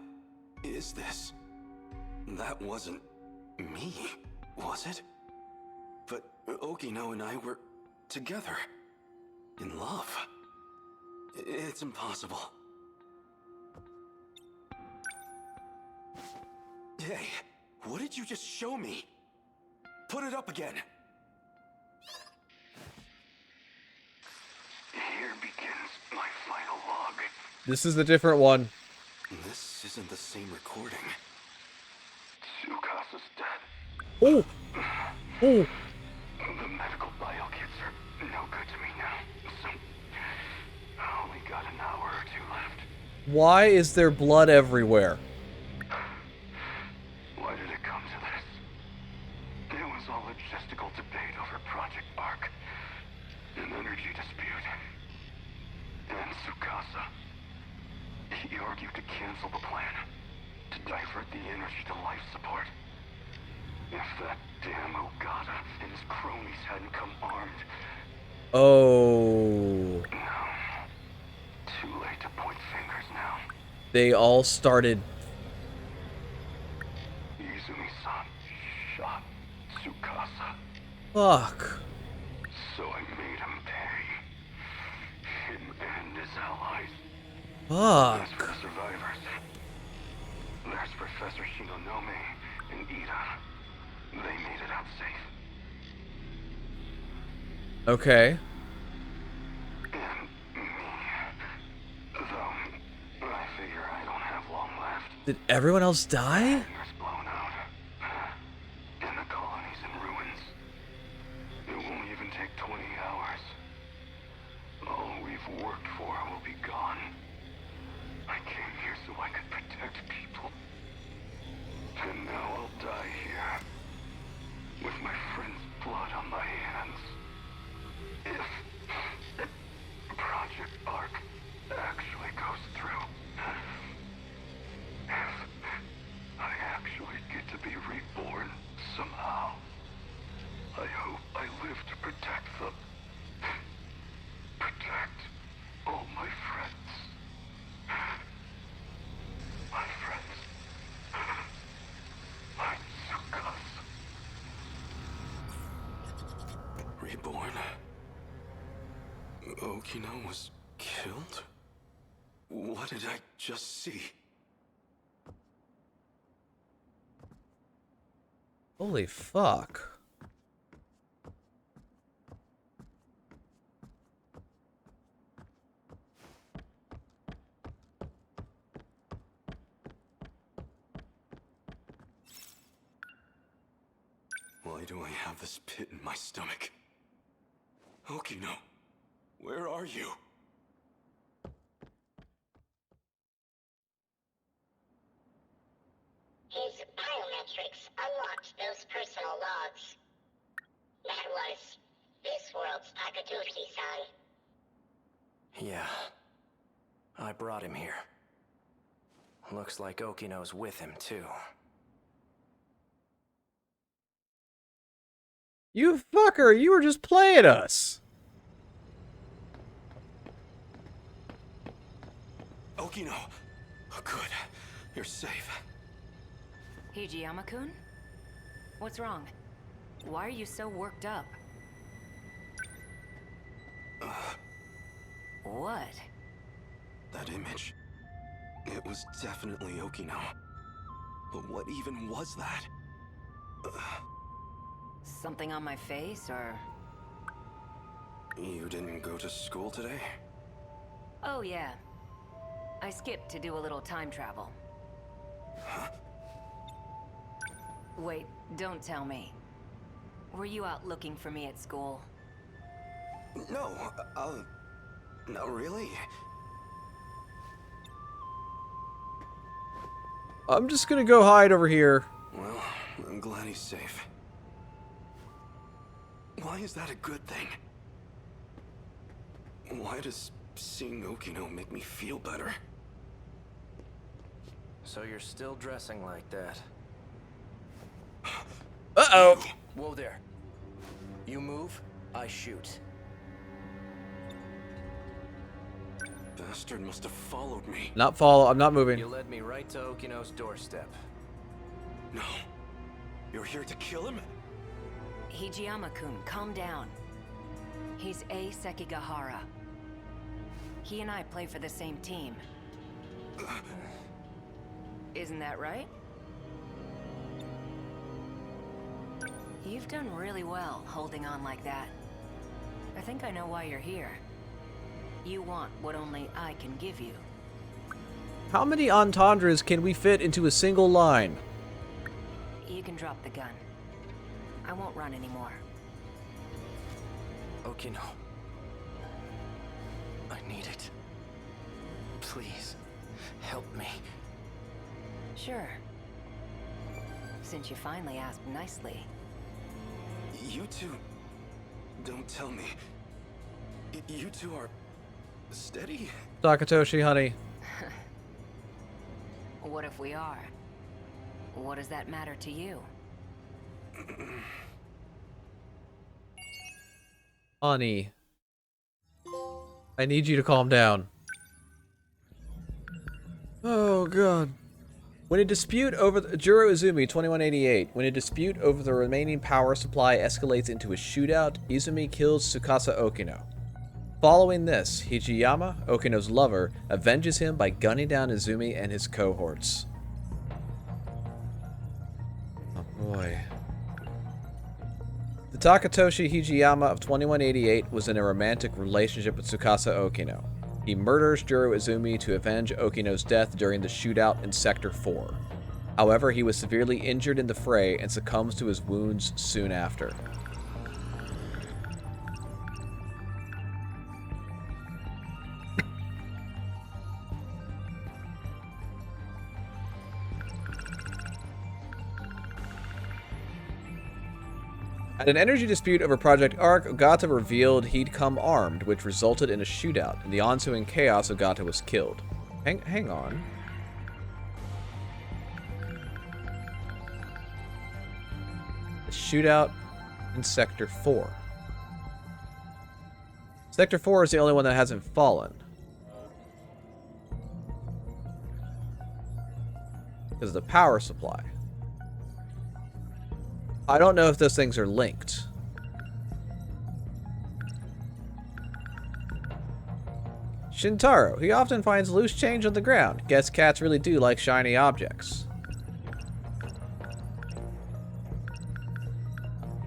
is this? That wasn't me, was it? But Okino and I were together. In love. It's impossible. Hey, what did you just show me? Put it up again. Here begins my final log. This is the different one. This isn't the same recording. Tsukasa's dead. Oh! Oh! The medical bio kits are no good to me now, so I only got an hour or two left. Why is there blood everywhere? Why did it come to this? It was all logistical debate over Project Arc, an energy dispute. And Tsukasa, he argued to cancel the plan, to divert the energy to life support. If that damn Ogata and his cronies hadn't come armed... Oh. No. Too late to point fingers now. They all started... Izumi-san shot Tsukasa. Fuck. So I made him pay. Him and his allies. As for Fuck. the survivors, there's Professor Shinonome and Ida. They made it out safe. Okay. And me. Though, I figure I don't have long left. Did everyone else die? Hangar's blown out. And the colony's in ruins. It won't even take 20 hours. All we've worked for will be gone. I came here so I could protect people. And now I'll die here. With my friend's blood on my hands. If Project Arc actually goes through. If I actually get to be reborn somehow. I hope I live to protect them. Protect all my friends. My friends. My Tsukasa. Reborn? Okino was killed? What did I just see? Holy fuck. Why do I have this pit in my stomach? Okino, where are you? His biometrics unlocked those personal logs. That was this world's Takatoshi-san. Yeah. I brought him here. Looks like Okino's with him, too. You fucker, you were just playing us. Okino! Oh, good. You're safe. Hijiyama-kun? What's wrong? Why are you so worked up? What? That image. It was definitely Okino. But what even was that? Something on my face, or...? You didn't go to school today? Oh, yeah. I skipped to do a little time travel. Huh? Wait, don't tell me. Were you out looking for me at school? No, not really. I'm just gonna go hide over here. Well, I'm glad he's safe. Why is that a good thing? Why does seeing Okino make me feel better? So you're still dressing like that. Uh-oh. Whoa there. You move, I shoot. Bastard must have followed me. Not follow. I'm not moving. You led me right to Okino's doorstep. No. You're here to kill him? Hijiyama-kun, calm down. He's A. Sekigahara. He and I play for the same team. Isn't that right? You've done really well holding on like that. I think I know why you're here. You want what only I can give you. How many entendres can we fit into a single line? You can drop the gun. I won't run anymore. Okino. I need it. Please, help me. Sure. Since you finally asked nicely. You two... Don't tell me. You two are... steady? Takatoshi, honey. What if we are? What does that matter to you? Honey. I need you to calm down. Oh, God. When a dispute over Juro Izumi 2188, when a dispute over the remaining power supply escalates into a shootout, Izumi kills Tsukasa Okino. Following this, Hijiyama, Okino's lover, avenges him by gunning down Izumi and his cohorts. Oh boy. The Takatoshi Hijiyama of 2188 was in a romantic relationship with Tsukasa Okino. He murders Juro Izumi to avenge Okino's death during the shootout in Sector 4. However, he was severely injured in the fray and succumbs to his wounds soon after. At an energy dispute over Project Arc, Ogata revealed he'd come armed, which resulted in a shootout. In the ensuing chaos, Ogata was killed. Hang on. A shootout in Sector 4. Sector 4 is the only one that hasn't fallen. Because of the power supply. I don't know if those things are linked. Shintaro. He often finds loose change on the ground. Guess cats really do like shiny objects.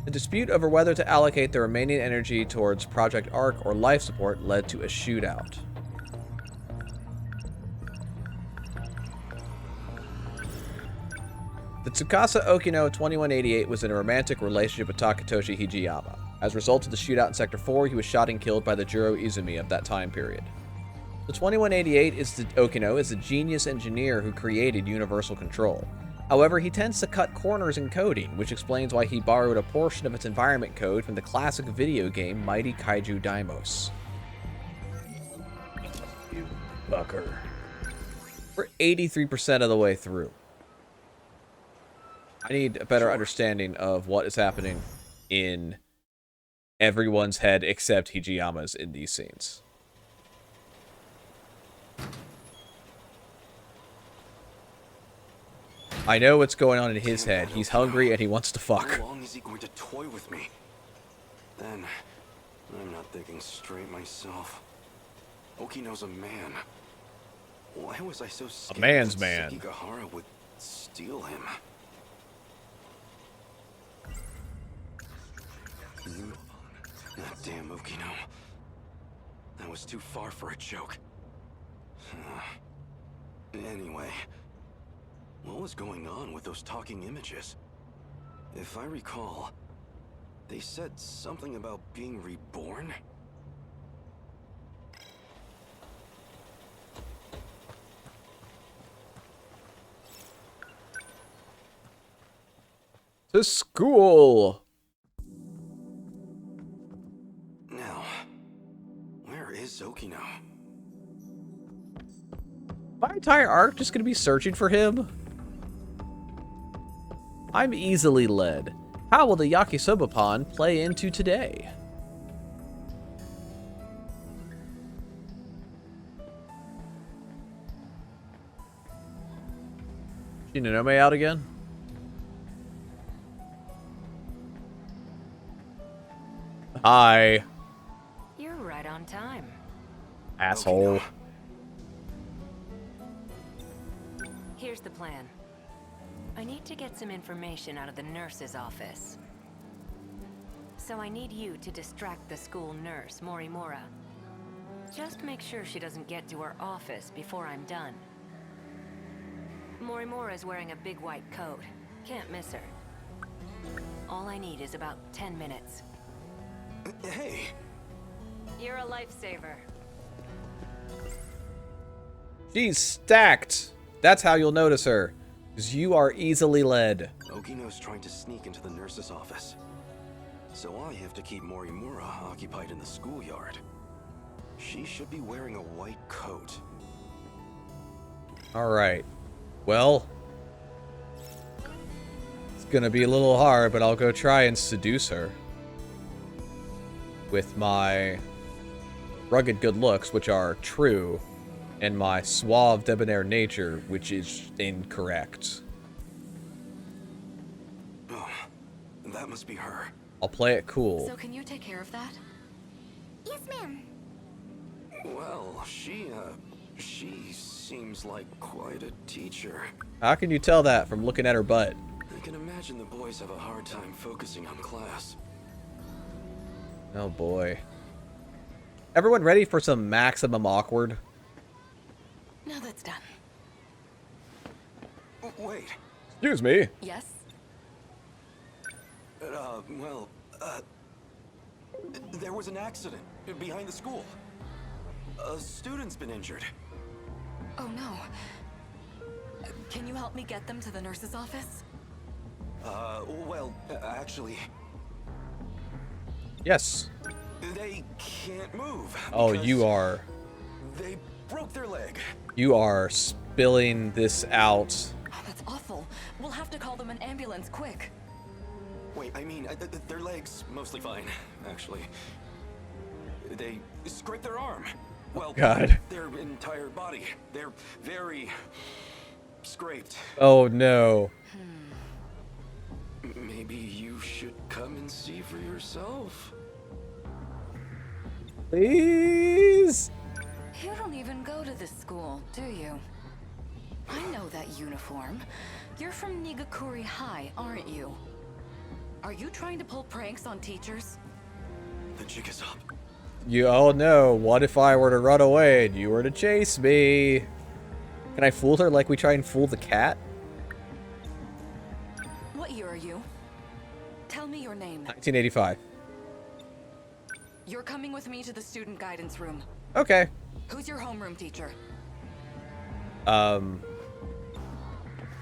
The dispute over whether to allocate the remaining energy towards Project Arc or life support led to a shootout. The Tsukasa Okino 2188 was in a romantic relationship with Takatoshi Hijiyama. As a result of the shootout in Sector 4, he was shot and killed by the Juro Izumi of that time period. The 2188 Okino is the genius engineer who created Universal Control. However, he tends to cut corners in coding, which explains why he borrowed a portion of its environment code from the classic video game Mighty Kaiju Daimos. You fucker. We're 83% of the way through. I need a better understanding of what is happening in everyone's head except Hijiyama's in these scenes. I know what's going on in his head. He's hungry and he wants to fuck. How long is he going to toy with me? Then, I'm not thinking straight myself. Okino's a man. Why was I so scared A man's that man. Sekigahara would steal him? That damn Okino. That was too far for a joke. Anyway, what was going on with those talking images? If I recall, they said something about being reborn? To school! Now, where is Okino? My entire arc just gonna be searching for him? I'm easily led. How will the yakisoba pond play into today? Shinonome out again? Hi. You're right on time. Asshole. Here's the plan. I need to get some information out of the nurse's office. So I need you to distract the school nurse, Morimura. Just make sure she doesn't get to her office before I'm done. Morimura is wearing a big white coat. Can't miss her. All I need is about 10 minutes. Hey! You're a lifesaver. She's stacked. That's how you'll notice her. Because you are easily led. Okino's trying to sneak into the nurse's office. So I have to keep Morimura occupied in the schoolyard. She should be wearing a white coat. Alright. Well, it's gonna be a little hard, but I'll go try and seduce her. With my rugged good looks, which are true, and my suave debonair nature, which is incorrect. Oh, that must be her. I'll play it cool. So can you take care of that? Yes, ma'am. Well, she seems like quite a teacher. How can you tell that from looking at her butt? I can imagine the boys have a hard time focusing on class. Oh boy. Everyone ready for some maximum awkward? Now that's done. Wait. Excuse me. Yes? There was an accident behind the school. A student's been injured. Oh no. Can you help me get them to the nurse's office? Actually... Yes. They can't move. Oh, you are... They broke their leg. You are spilling this out. Oh, that's awful. We'll have to call them an ambulance, quick. Wait, I mean, their leg's mostly fine, actually. They scraped their arm. Well, God. Their entire body. They're very scraped. Oh no. Maybe you should come and see for yourself. Please? You don't even go to this school, do you? I know that uniform. You're from Nigakuri High, aren't you? Are you trying to pull pranks on teachers? The jig is up. Oh no, what if I were to run away and you were to chase me? Can I fool her like we try and fool the cat? What year are you? Tell me your name. 1985. You're coming with me to the student guidance room. Okay. Who's your homeroom teacher?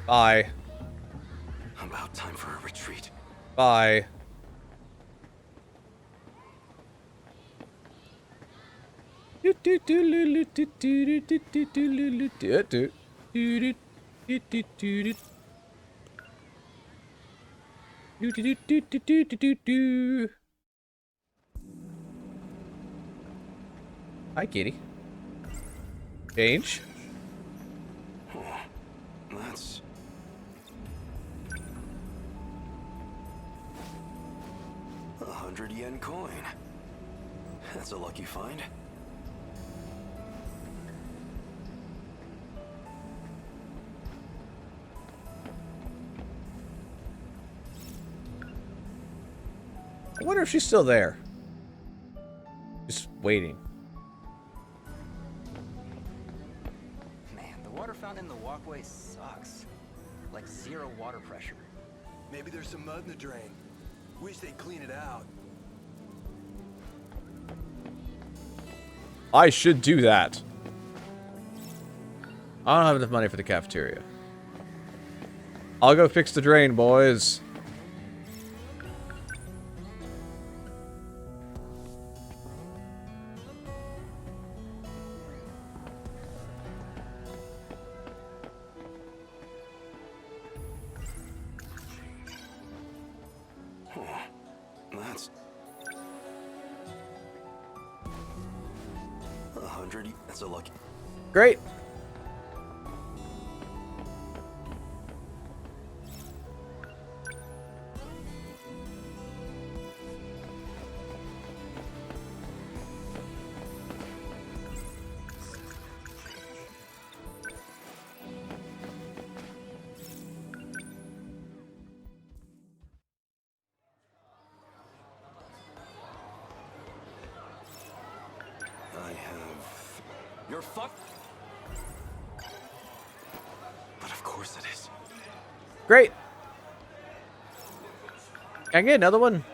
Bye. About time for a retreat. Bye. Hi, kitty. Change. That's... $100 coin. That's a lucky find. I wonder if she's still there. Just waiting. Man, the water fountain in the walkway sucks. Like zero water pressure. Maybe there's some mud in the drain. Wish they'd clean it out. I should do that. I don't have enough money for the cafeteria. I'll go fix the drain, boys. That's 100. That's a lucky. Great. I have. You're fucked. But of course it is. Great. Can I get another one?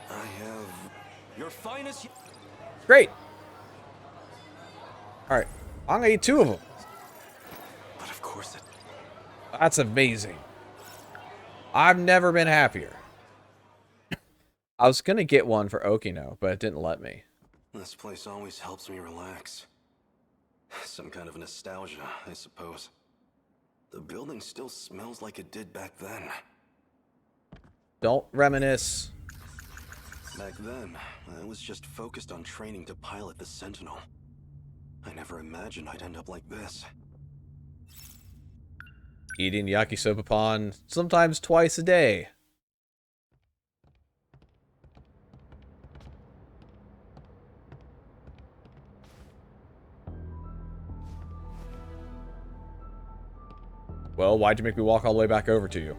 I have. Your finest. Great. All right. I'm gonna eat 2 of them. But of course it. That's amazing. I've never been happier. I was gonna get one for Okino, but it didn't let me. This place always helps me relax. Some kind of nostalgia, I suppose. The building still smells like it did back then. Don't reminisce. Back then, I was just focused on training to pilot the Sentinel. I never imagined I'd end up like this. Eating yakisoba pan sometimes twice a day. Well, why'd you make me walk all the way back over to you?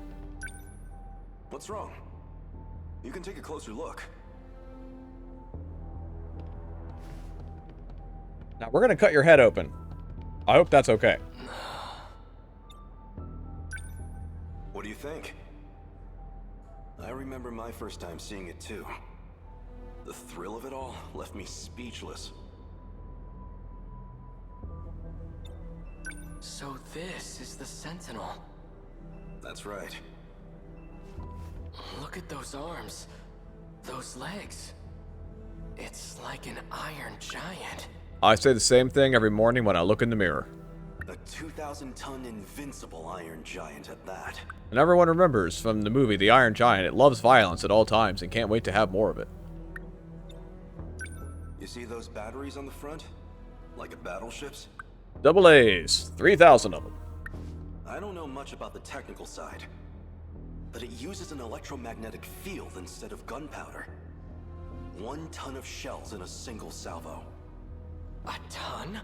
What's wrong? You can take a closer look. Now, we're gonna cut your head open. I hope that's okay. What do you think? I remember my first time seeing it too. The thrill of it all left me speechless. So this is the Sentinel. That's right. Look at those arms. Those legs. It's like an iron giant. I say the same thing every morning when I look in the mirror. A 2,000-ton invincible iron giant at that. And everyone remembers from the movie The Iron Giant, it loves violence at all times and can't wait to have more of it. You see those batteries on the front? Like a battleship's? Double A's, 3,000 of them. I don't know much about the technical side, but it uses an electromagnetic field instead of gunpowder. 1 ton of shells in a single salvo. A ton?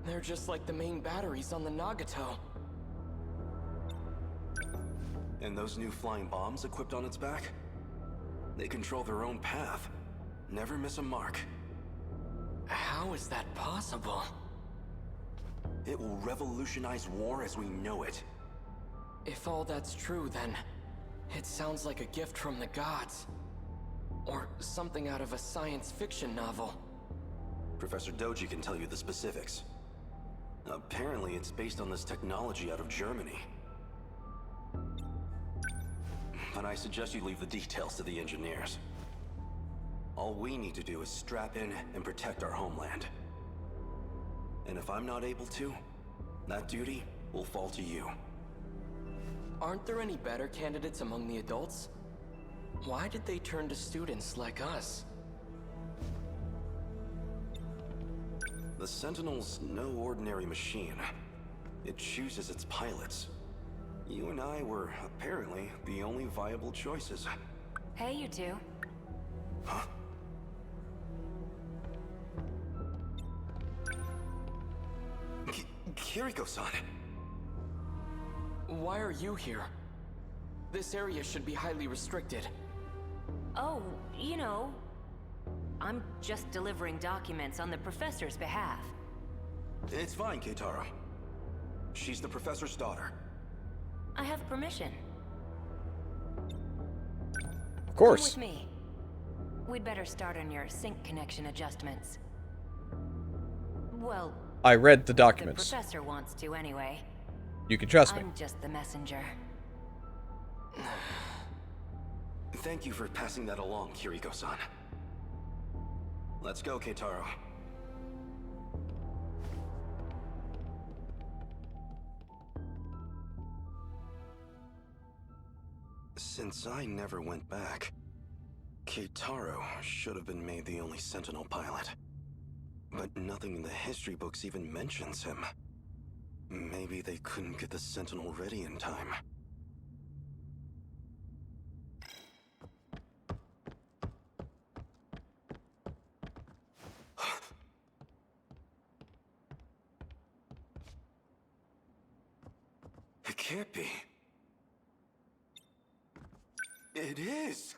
They're just like the main batteries on the Nagato. And those new flying bombs equipped on its back? They control their own path. Never miss a mark. How is that possible? It will revolutionize war as we know it. If all that's true, then it sounds like a gift from the gods. Or something out of a science fiction novel. Professor Doji can tell you the specifics. Apparently, it's based on this technology out of Germany. But I suggest you leave the details to the engineers. All we need to do is strap in and protect our homeland. And if I'm not able to, that duty will fall to you. Aren't there any better candidates among the adults? Why did they turn to students like us? The Sentinel's no ordinary machine. It chooses its pilots. You and I were apparently the only viable choices. Hey, you two. Huh? Kiriko-san! Why are you here? This area should be highly restricted. Oh, you know, I'm just delivering documents on the professor's behalf. It's fine, Keitaro. She's the professor's daughter. I have permission. Of course. Come with me. We'd better start on your sync connection adjustments. Well, I read the documents. The professor wants to anyway. You can trust me. I'm just the messenger. Thank you for passing that along, Kiriko-san. Let's go, Keitaro. Since I never went back, Keitaro should have been made the only Sentinel pilot. But nothing in the history books even mentions him. Maybe they couldn't get the Sentinel ready in time. It can't be. It is!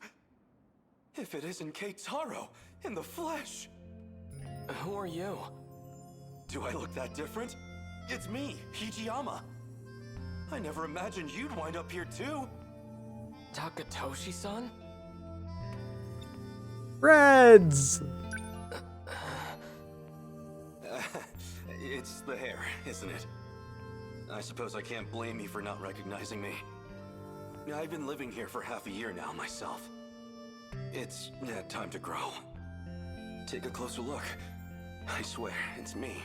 If it isn't Keitaro in the flesh! Who are you? Do I look that different? It's me, Hijiyama. I never imagined you'd wind up here too. Takatoshi-san? Reds! It's the hair, isn't it? I suppose I can't blame you for not recognizing me. I've been living here for half a year now myself. It's time to grow. Take a closer look. I swear, it's me.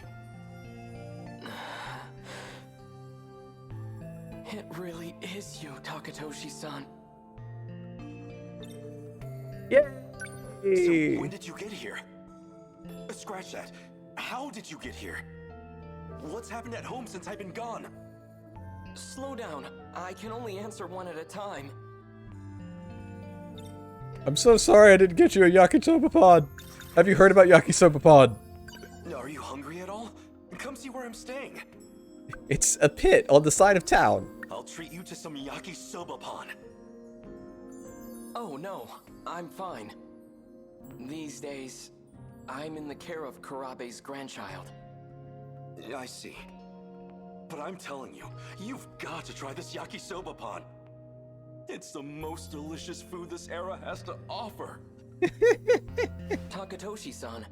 It really is you, Takatoshi-san. Yay! So when did you get here? Scratch that. How did you get here? What's happened at home since I've been gone? Slow down. I can only answer one at a time. I'm so sorry I didn't get you a yakisoba pod. Have you heard about yakisoba pod? Are you hungry at all? Come see where I'm staying. It's a pit on the side of town. I'll treat you to some yakisoba pan. Oh no, I'm fine. These days, I'm in the care of Kurabe's grandchild. I see. But I'm telling you, you've got to try this yakisoba pan. It's the most delicious food this era has to offer. Takatoshi-san,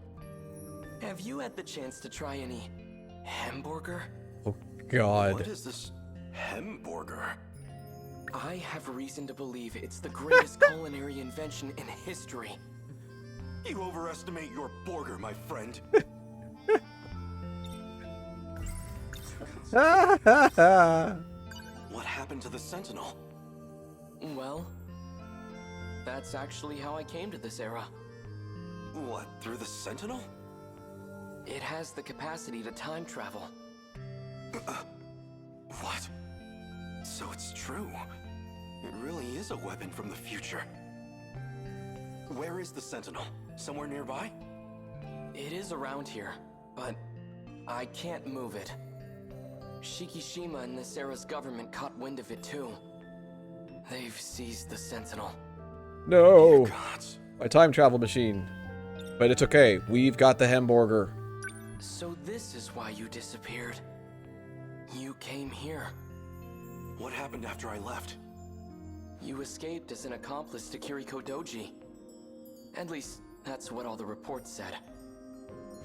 have you had the chance to try any hamburger? Oh God. What is this hamburger? I have reason to believe it's the greatest culinary invention in history. You overestimate your burger, my friend. What happened to the Sentinel? Well, that's actually how I came to this era. What, through the Sentinel? It has the capacity to time travel. What? So it's true. It really is a weapon from the future. Where is the Sentinel? Somewhere nearby? It is around here, but I can't move it. Shikishima and this era's government caught wind of it too. They've seized the Sentinel. No! My time travel machine. But it's okay. We've got the hamburger. So this is why you disappeared. You came here. What happened after I left? You escaped as an accomplice to Kiriko Doji. At least, that's what all the reports said.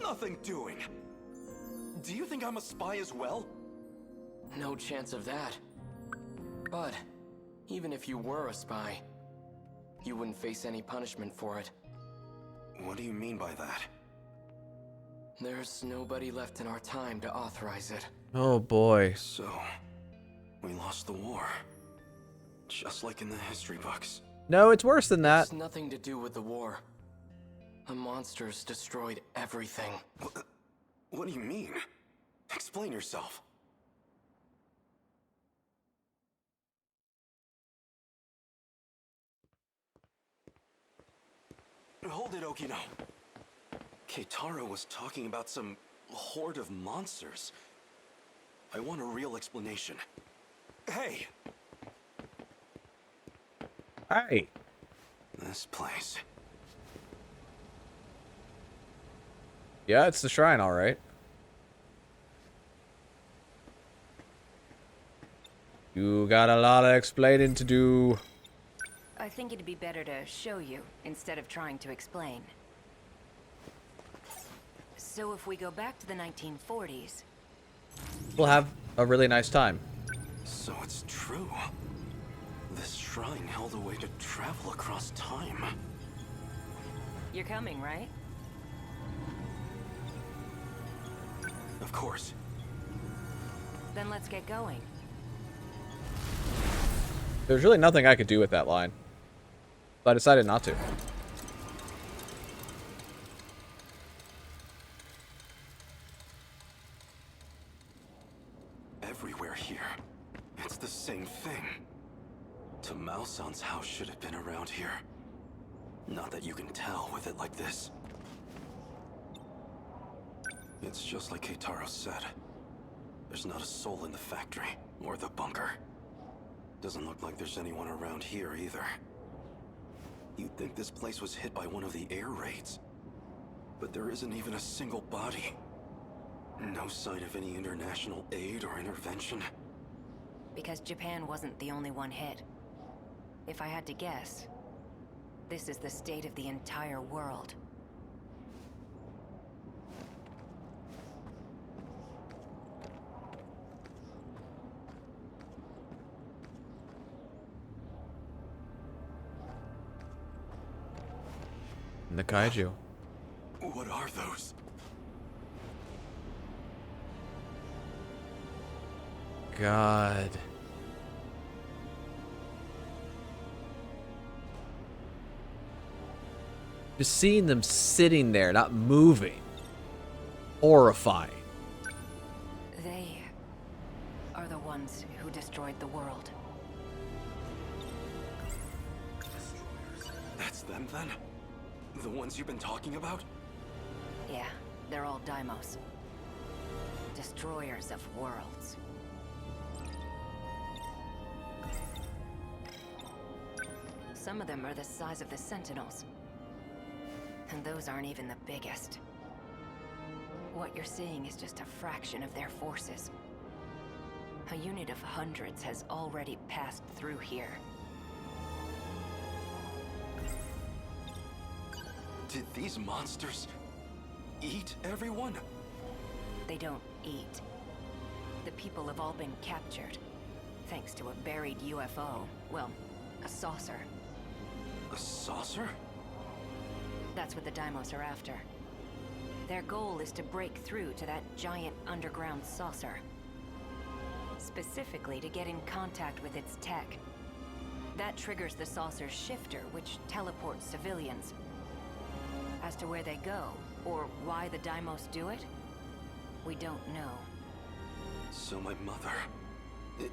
Nothing doing. Do you think I'm a spy as well? No chance of that. But, even if you were a spy, you wouldn't face any punishment for it. What do you mean by that? There's nobody left in our time to authorize it. Oh boy. So, we lost the war. Just like in the history books. No, it's worse than that. It's nothing to do with the war. The monsters destroyed everything. What do you mean? Explain yourself. Hold it, Okino. Keitaro was talking about some horde of monsters. I want a real explanation. Hey! Hi. This place. Yeah, it's the shrine, all right. You got a lot of explaining to do. I think it'd be better to show you instead of trying to explain. So if we go back to the 1940s... We'll have a really nice time. So it's true. This shrine held a way to travel across time. You're coming, right? Of course. Then let's get going. There's really nothing I could do with that line. So I decided not to. Everywhere here, it's the same thing. Tamao-san's house should have been around here. Not that you can tell with it like this. It's just like Keitaro said. There's not a soul in the factory, or the bunker. Doesn't look like there's anyone around here either. You'd think this place was hit by one of the air raids. But there isn't even a single body. No sign of any international aid or intervention. Because Japan wasn't the only one hit. If I had to guess, this is the state of the entire world. The kaiju. What are those? God. Just seeing them sitting there, not moving. Horrifying. They are the ones who destroyed the world. That's them then? The ones you've been talking about? Yeah, they're all Daimos. Destroyers of worlds. Some of them are the size of the Sentinels. And those aren't even the biggest. What you're seeing is just a fraction of their forces. A unit of hundreds has already passed through here. Did these monsters eat everyone? They don't eat. The people have all been captured, thanks to a buried UFO. Well, a saucer. A saucer? That's what the Daimos are after. Their goal is to break through to that giant underground saucer. Specifically to get in contact with its tech. That triggers the saucer's shifter, which teleports civilians. As to where they go, or why the Daimos do it, we don't know. So my mother,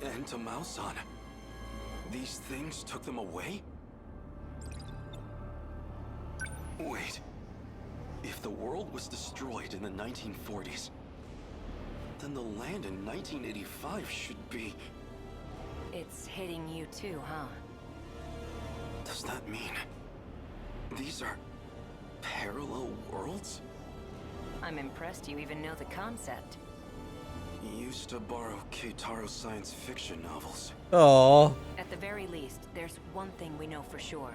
and Tamao-san, these things took them away? Wait, if the world was destroyed in the 1940s, then the land in 1985 should be... It's hitting you too, huh? Does that mean these are parallel worlds? I'm impressed you even know the concept. Used to borrow Keitaro's science fiction novels. Aww. At the very least, there's one thing we know for sure.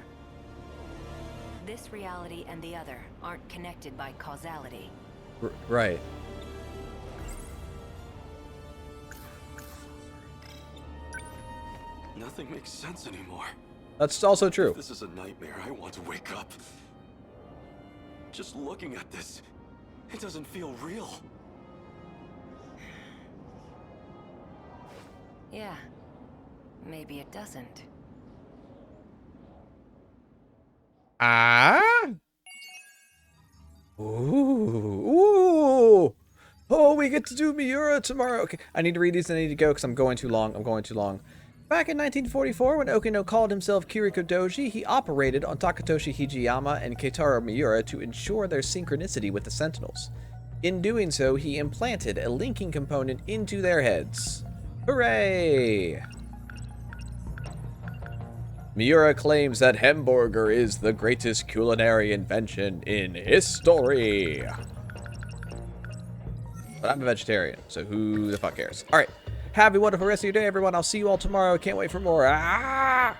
This reality and the other aren't connected by causality. Right. Nothing makes sense anymore. That's also true. If this is a nightmare, I want to wake up. Just looking at this, it doesn't feel real. Yeah. Maybe it doesn't. Ah? Ooh. Oh, we get to do Miura tomorrow. Okay, I need to read these and I need to go because I'm going too long. Back in 1944, when Okino called himself Kiriko Doji, he operated on Takatoshi Hijiyama and Keitaro Miura to ensure their synchronicity with the Sentinels. In doing so, he implanted a linking component into their heads. Hooray! Miura claims that hamburger is the greatest culinary invention in history. But I'm a vegetarian, so who the fuck cares? Alright, have a wonderful rest of your day, everyone. I'll see you all tomorrow. Can't wait for more. Ah!